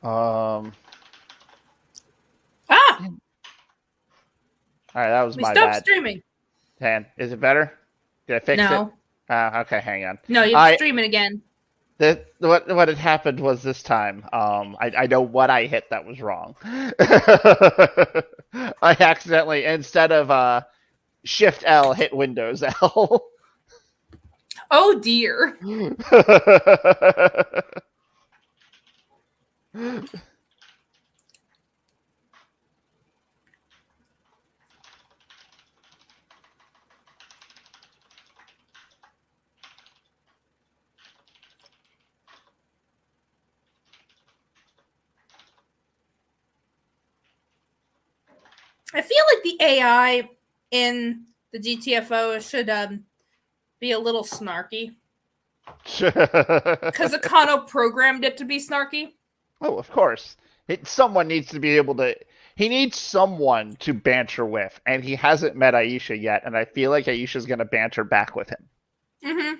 Ah! All right, that was We my stopped bad. streaming. Dan, is it better? Did I fix it? No. Okay, hang on. No, you have to stream it again. What had happened was this time. I know what I hit that was wrong. I accidentally, instead of Shift L, hit Windows L. Oh dear. I feel like the AI in the GTFO should be a little snarky. Because Akano programmed it to be snarky. Oh, of course. Someone needs to be able to. He needs someone to banter with, and he hasn't met Aisha yet, and I feel like Aisha's going to banter back with him. Mm-hmm.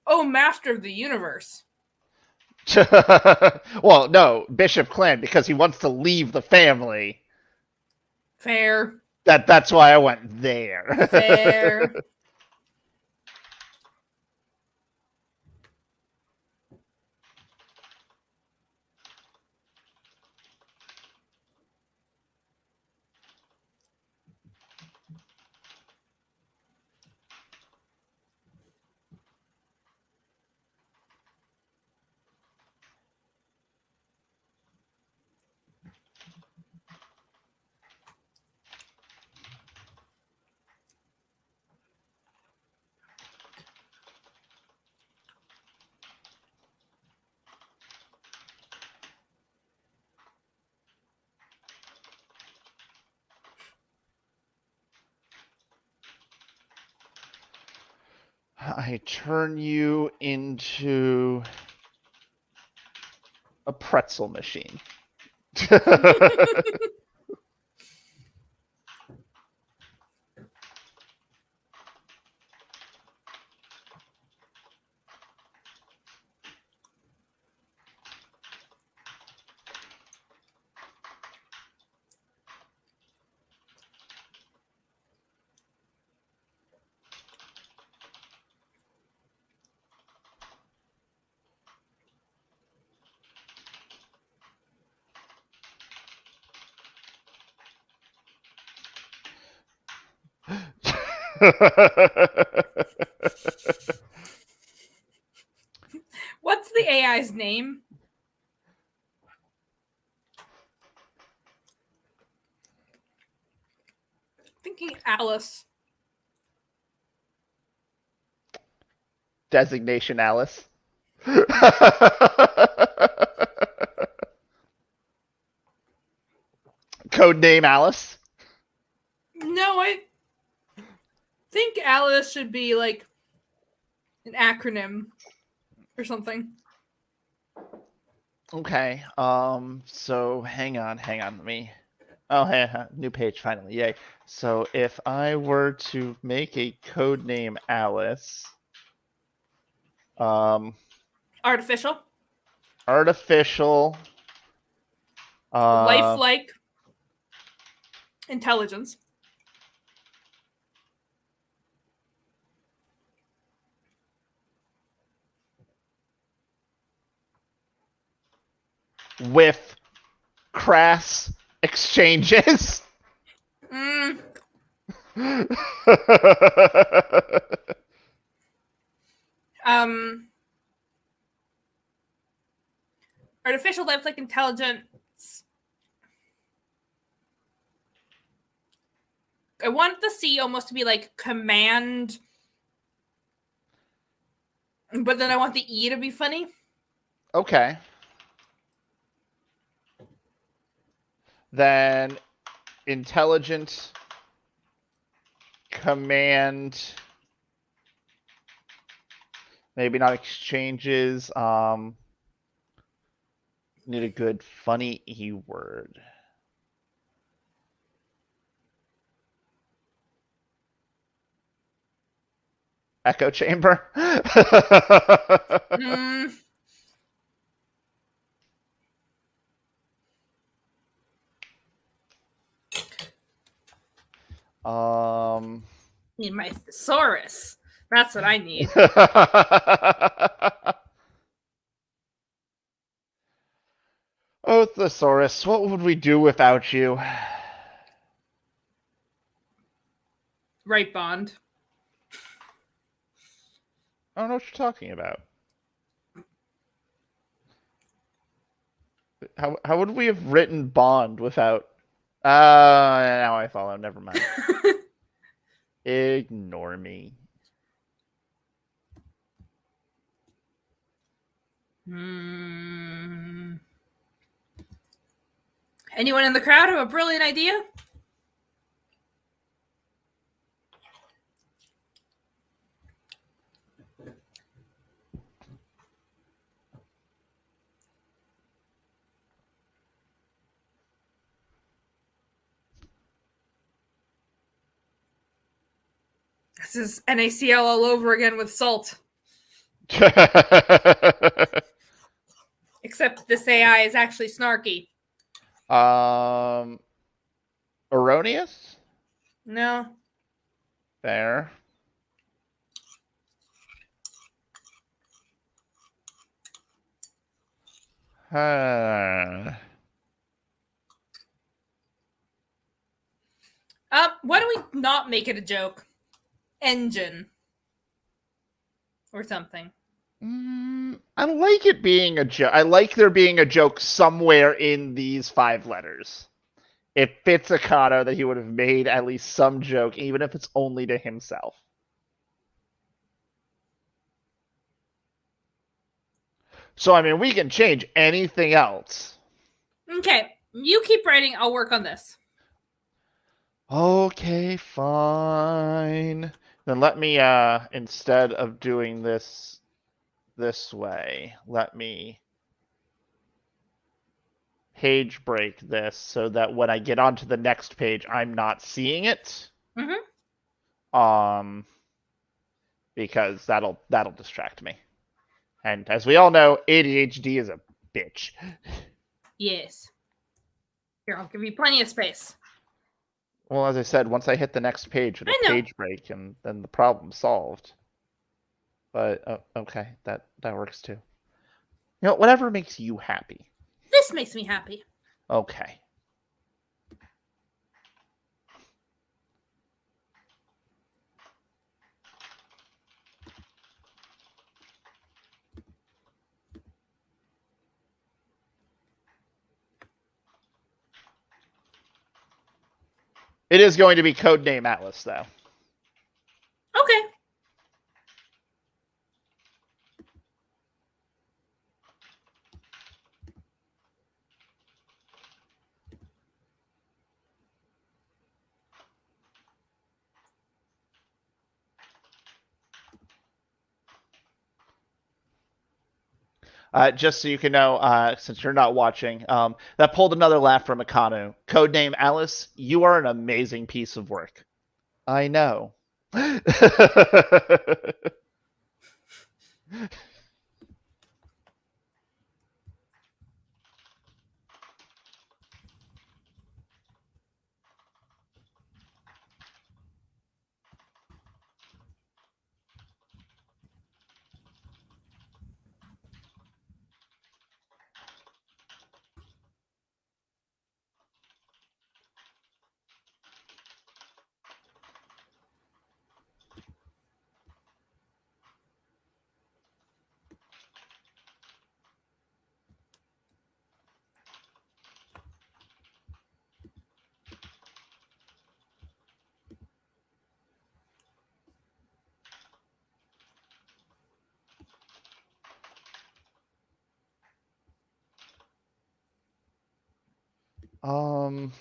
Oh, Master of the Universe. Well, no, Bishop Clan, because he wants to leave the family. Fair. That's why I went there. Fair. I turn you into a pretzel machine. What's the AI's name? Thinking Alice. Designation Alice. Codename Alice. No, I think Alice should be like an acronym or something. Okay. So hang on. Let me. Oh, hey, new page finally. Yay. So if I were to make a code name Alice, Artificial. artificial, Lifelike. Intelligence. with crass exchanges. Artificial lifelike intelligence. I want the C almost to be like command, but then I want the E to be funny. Okay. Then intelligent command, maybe not exchanges. Need a good funny E word. Echo chamber. Need my thesaurus. That's what I need. Oh, thesaurus, what would we do without you? Right, Bond. I don't know what you're talking about. How would we have written Bond without? Now I follow. Never mind. Ignore me. Anyone in the crowd have a brilliant idea? This is NaCl all over again with salt. Except this AI is actually snarky. Erroneous? No. There. Why do we not make it a joke? Engine. Or something. I like it being a joke. I like there being a joke somewhere in these 5 letters. It fits Akato that he would have made at least some joke, even if it's only to himself. So, I mean, we can change anything else. Okay, you keep writing. I'll work on this. Okay, fine. Then let me, instead of doing this way, let me page break this so that when I get onto the next page, I'm not seeing it. Mm-hmm. Because that'll distract me. And as we all know, ADHD is a bitch. Yes. Here, I'll give you plenty of space. Well, as I said, once I hit the next page, it'll page break, and then the problem's solved. But okay, that works too. You know, whatever makes you happy. This makes me happy. Okay. It is going to be Codename Atlas, though. Okay. Just so you can know, since you're not watching, that pulled another laugh from Akanu. Codename Alice, you are an amazing piece of work. I know. um.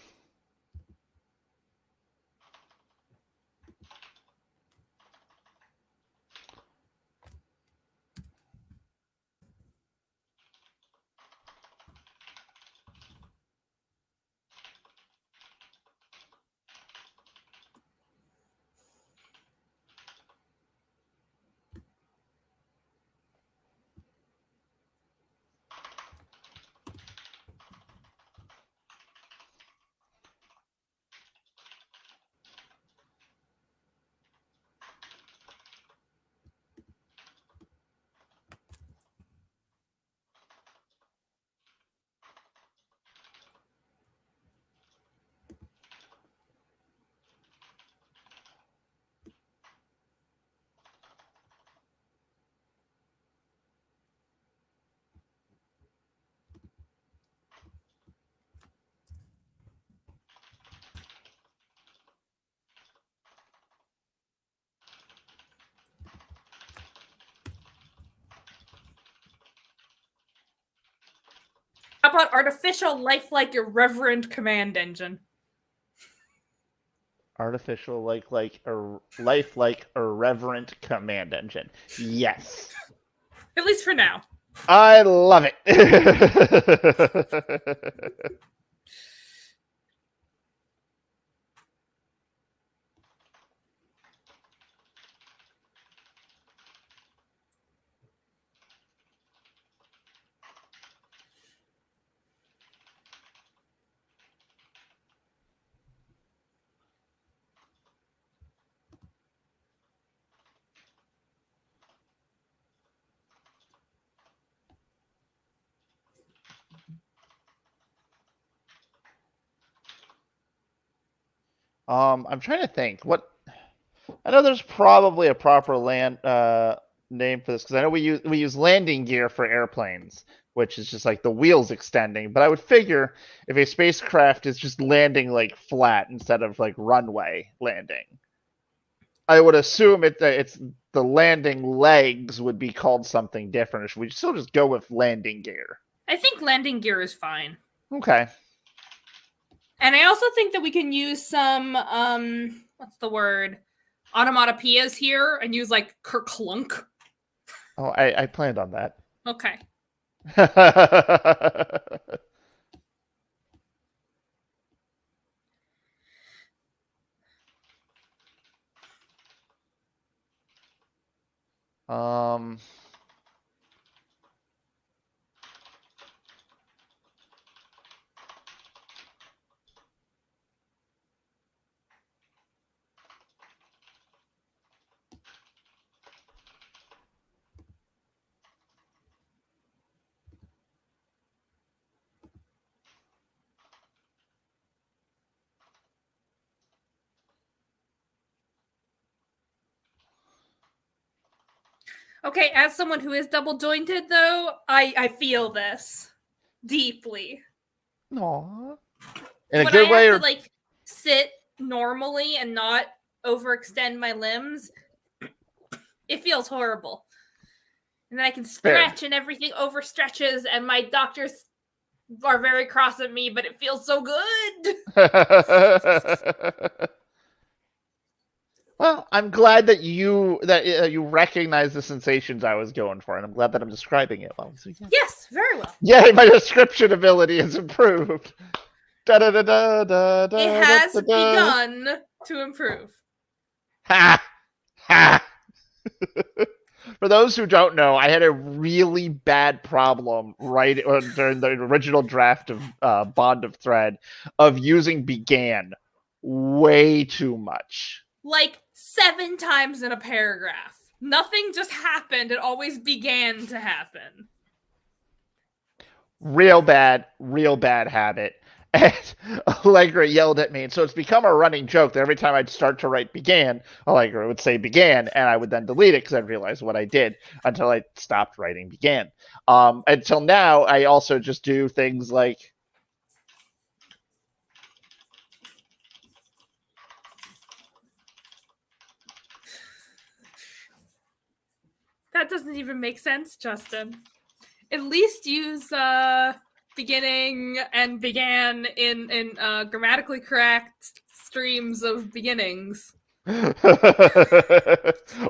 How about artificial, lifelike, irreverent command engine? Artificial, lifelike, irreverent command engine. Yes. At least for now. I love it. I'm trying to think. What I know there's probably a proper name for this because I know we use landing gear for airplanes, which is just like the wheels extending. But I would figure if a spacecraft is just landing like flat instead of like runway landing, I would assume it's the landing legs would be called something different. Or should we still just go with landing gear? I think landing gear is fine. Okay. And I also think that we can use some, what's the word? onomatopoeias here and use like kerklunk? Oh, I planned on that. Okay. um. Okay, as someone who is double jointed, though, I feel this deeply. Aww. In a When I good way, have or to like sit normally and not overextend my limbs, it feels horrible. And then I can fair. stretch and everything overstretches, and my doctors are very cross at me, but it feels so good. Well, I'm glad that you recognize the sensations I was going for, and I'm glad that I'm describing it well. So, yeah. Yes, very well. Yay, my description ability is improved. Da, da, da, da, da, da, It has da, da. begun to improve. Ha! Ha! For those who don't know, I had a really bad problem during the original draft of Bond of Thread of using began way too much. Like 7 times in a paragraph. Nothing just happened, it always began to happen. Real bad habit. And Allegra yelled at me, and so it's become a running joke that every time I'd start to write began, Allegra would say began, and I would then delete it because I'd realize what I did until I stopped writing began. Until now, I also just do things like That doesn't even make sense, Justin. At least use beginning and began in grammatically correct streams of beginnings.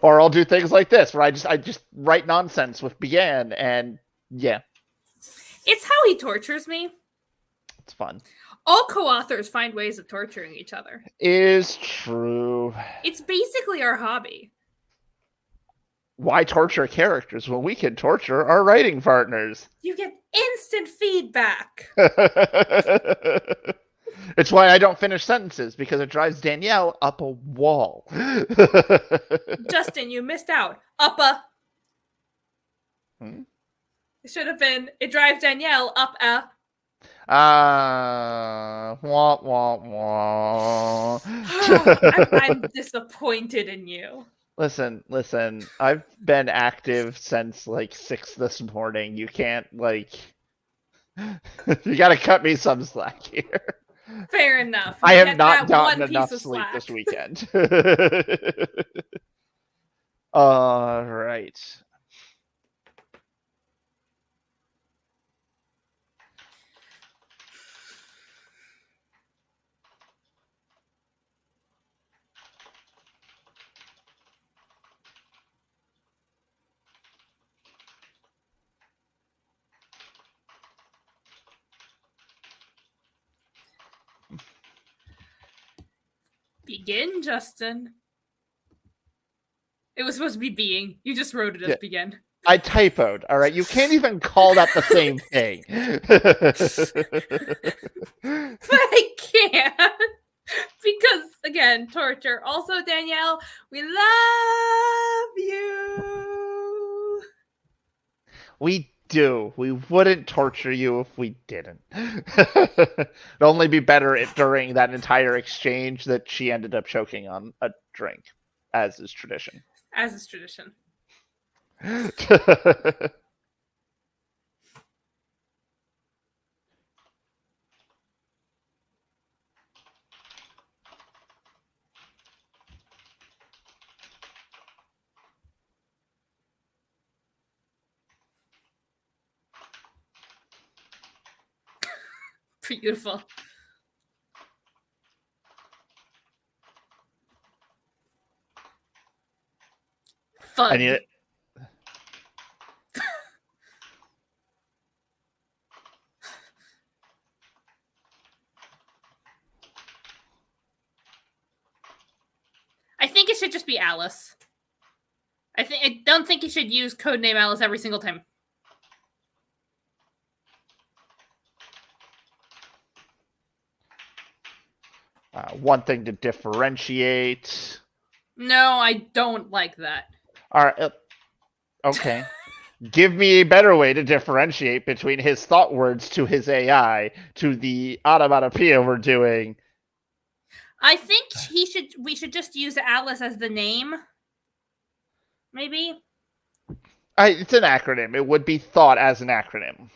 or I'll do things like this where I just write nonsense with began, and yeah, It's how he tortures me. it's fun. All co-authors find ways of torturing each other. Is true. It's basically our hobby. Why torture characters when we can torture our writing partners? You get instant feedback. It's why I don't finish sentences, because it drives Danielle up a wall. Justin, you missed out. Up a. It should have been, it drives Danielle up a. Wah, wah, wah. I'm disappointed in you. Listen. I've been active since like 6 this morning. You can't you gotta cut me some slack here. Fair enough. I have not gotten enough sleep this weekend. All right. Begin, Justin. It was supposed to be being. You just wrote it as begin. I typoed. All right, you can't even call that the same thing. But I can't. Because, again, torture. Also, Danielle, we love you. We do. We wouldn't torture you if we didn't. It'd only be better if during that entire exchange that she ended up choking on a drink, as is tradition. As is tradition. Beautiful. Thud. I need it. I think it should just be Alice. I don't think you should use codename Alice every single time. One thing to differentiate. No, I don't like that. All right. Okay. Give me a better way to differentiate between his thought words to his AI to the onomatopoeia we're doing. I think we should just use Alice as the name. Maybe. It's an acronym. It would be thought as an acronym.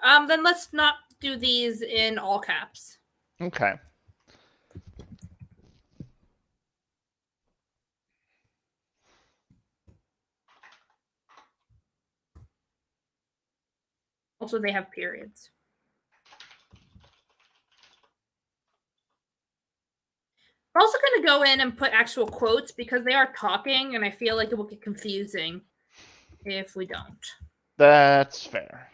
Then let's not do these in all caps. Okay. Also, they have periods. I'm also going to go in and put actual quotes because they are talking, and I feel like it will get confusing if we don't. That's fair.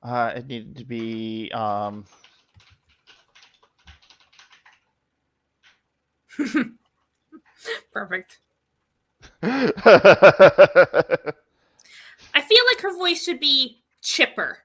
It needed to be Perfect. I feel like her voice should be chipper.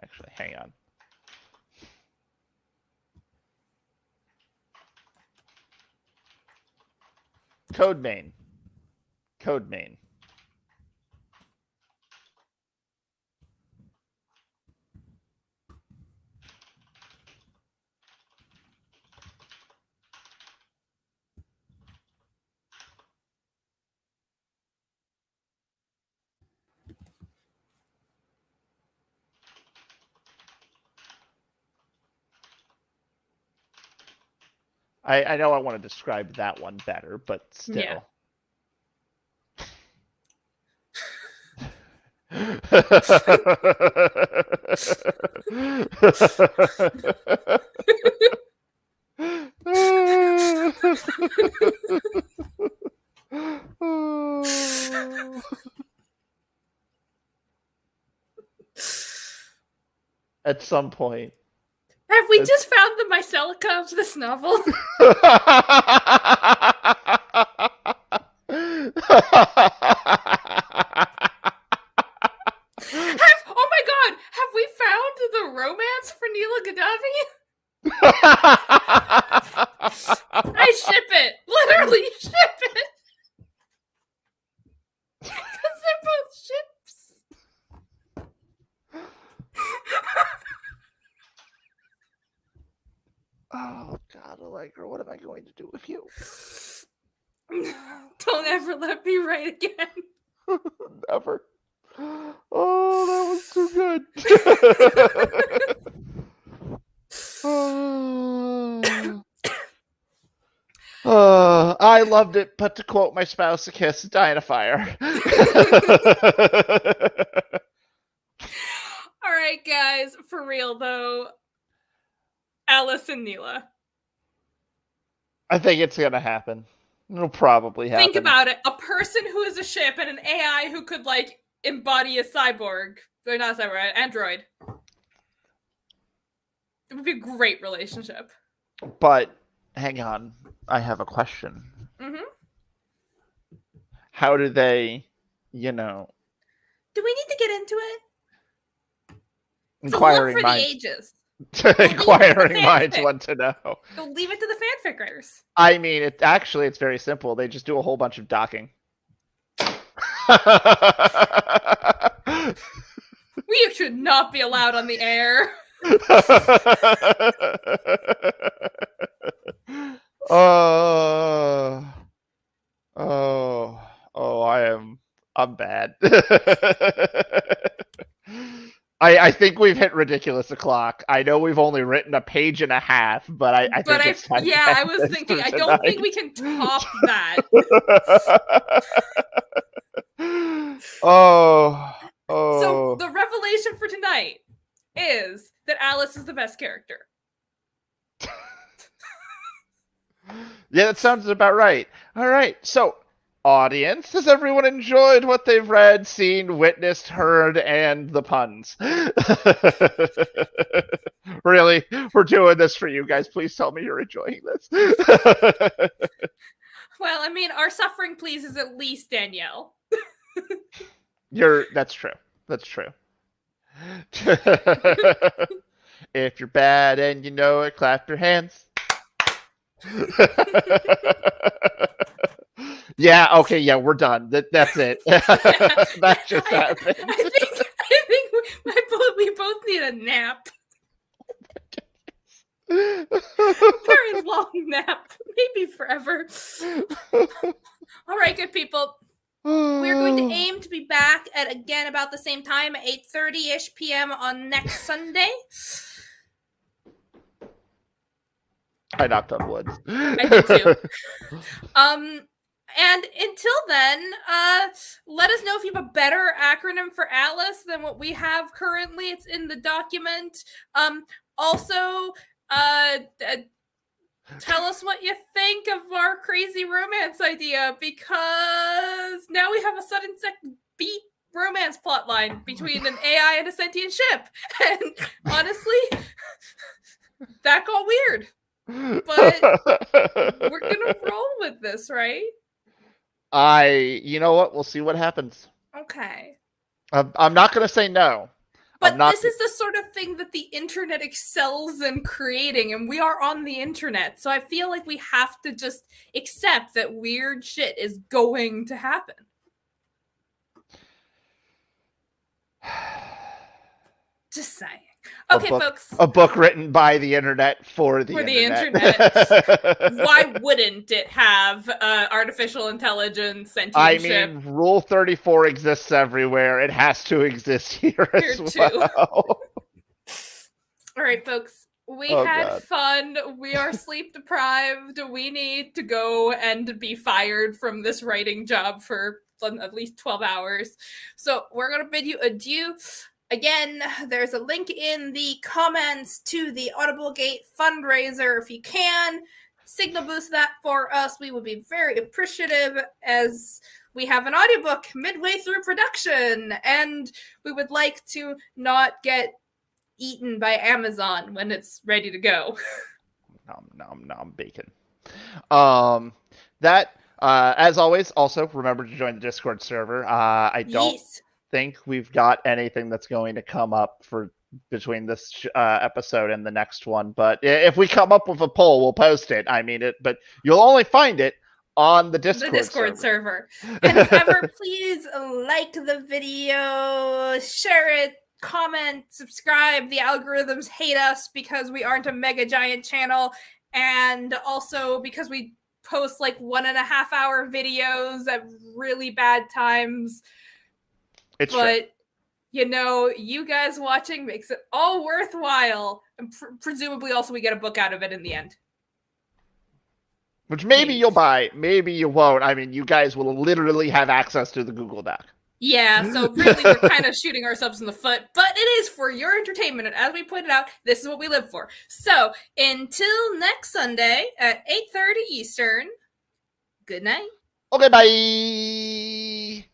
Actually, hang on. Code main. Code main. I know I want to describe that one better, but still. Yeah. At some point. Have we just found the Mycelica of this novel? Oh my god! Have we found the romance for Neela Gaddafi? I ship it! Literally ship it! Because they're both ships. Oh God, Allegra, what am I going to do with you? Don't ever let me write again. Never. Oh, that was too good. I loved it, but to quote my spouse, a kiss, die in a fire. All right, guys, for real though, Alice and Neela. I think it's gonna happen. It'll probably happen. Think about it. A person who is a ship and an AI who could, like, embody a cyborg. Or not a cyborg, an android. It would be a great relationship. But hang on, I have a question. Mm-hmm. How do they, you know, Do we need to get into it? It's a look inquiring for the minds, ages. inquiring minds want to know. They'll leave it to the fanfic writers. I mean, it's very simple. They just do a whole bunch of docking. We should not be allowed on the air. I'm bad. I think we've hit ridiculous o'clock. I know we've only written a page and a half, but I think it's time. Yeah, I was thinking. I don't think we can top that. So the revelation for tonight is that Alice is the best character. Yeah, that sounds about right. All right, so audience, has everyone enjoyed what they've read, seen, witnessed, heard, and the puns? Really? We're doing this for you guys. Please tell me you're enjoying this. Well, I mean, our suffering pleases at least Danielle. That's true. That's true. If you're bad and you know it, clap your hands. Yeah, okay, yeah, we're done. That's it. That just happened. I think we both need a nap. Very long nap. Maybe forever. All right, good people. We're going to aim to be back at, again, about the same time, 8:30-ish p.m. on next Sunday. I knocked on wood. I did too. And until then, let us know if you have a better acronym for Alice than what we have currently. It's in the document. Also, tell us what you think of our crazy romance idea, because now we have a sudden beat romance plotline between an AI and a sentient ship. And honestly, that got weird. But we're gonna roll with this, right? You know what? We'll see what happens. Okay. I'm not gonna say no. But this is the sort of thing that the internet excels in creating, and we are on the internet, so I feel like we have to just accept that weird shit is going to happen. Just saying. Okay, folks. A book written by the internet for the internet. Why wouldn't it have artificial intelligence, sentient ship? mean, Rule 34 exists everywhere. It has to exist here as well. All right, folks. We had fun. We are sleep deprived. We need to go and be fired from this writing job for at least 12 hours. So we're going to bid you adieu. Again, there's a link in the comments to the Audiblegate fundraiser. If you can, signal boost that for us. We would be very appreciative, as we have an audiobook midway through production, and we would like to not get eaten by Amazon when it's ready to go. Nom bacon. As always, also remember to join the Discord server. I don't think we've got anything that's going to come up for between this episode and the next one, but if we come up with a poll, we'll post it. I mean it, but you'll only find it on the Discord server. And if ever, please like the video, share it, comment, subscribe. The algorithms hate us because we aren't a mega giant channel, and also because we post like 1.5 hour videos at really bad times. But you know, you guys watching makes it all worthwhile, and presumably also we get a book out of it in the end, which maybe you'll buy, maybe you won't. I mean, you guys will literally have access to the Google Doc. Yeah, so really we're kind of shooting ourselves in the foot, but it is for your entertainment, and as we pointed out, this is what we live for. So until next Sunday at 8:30 Eastern, good night. Okay, bye.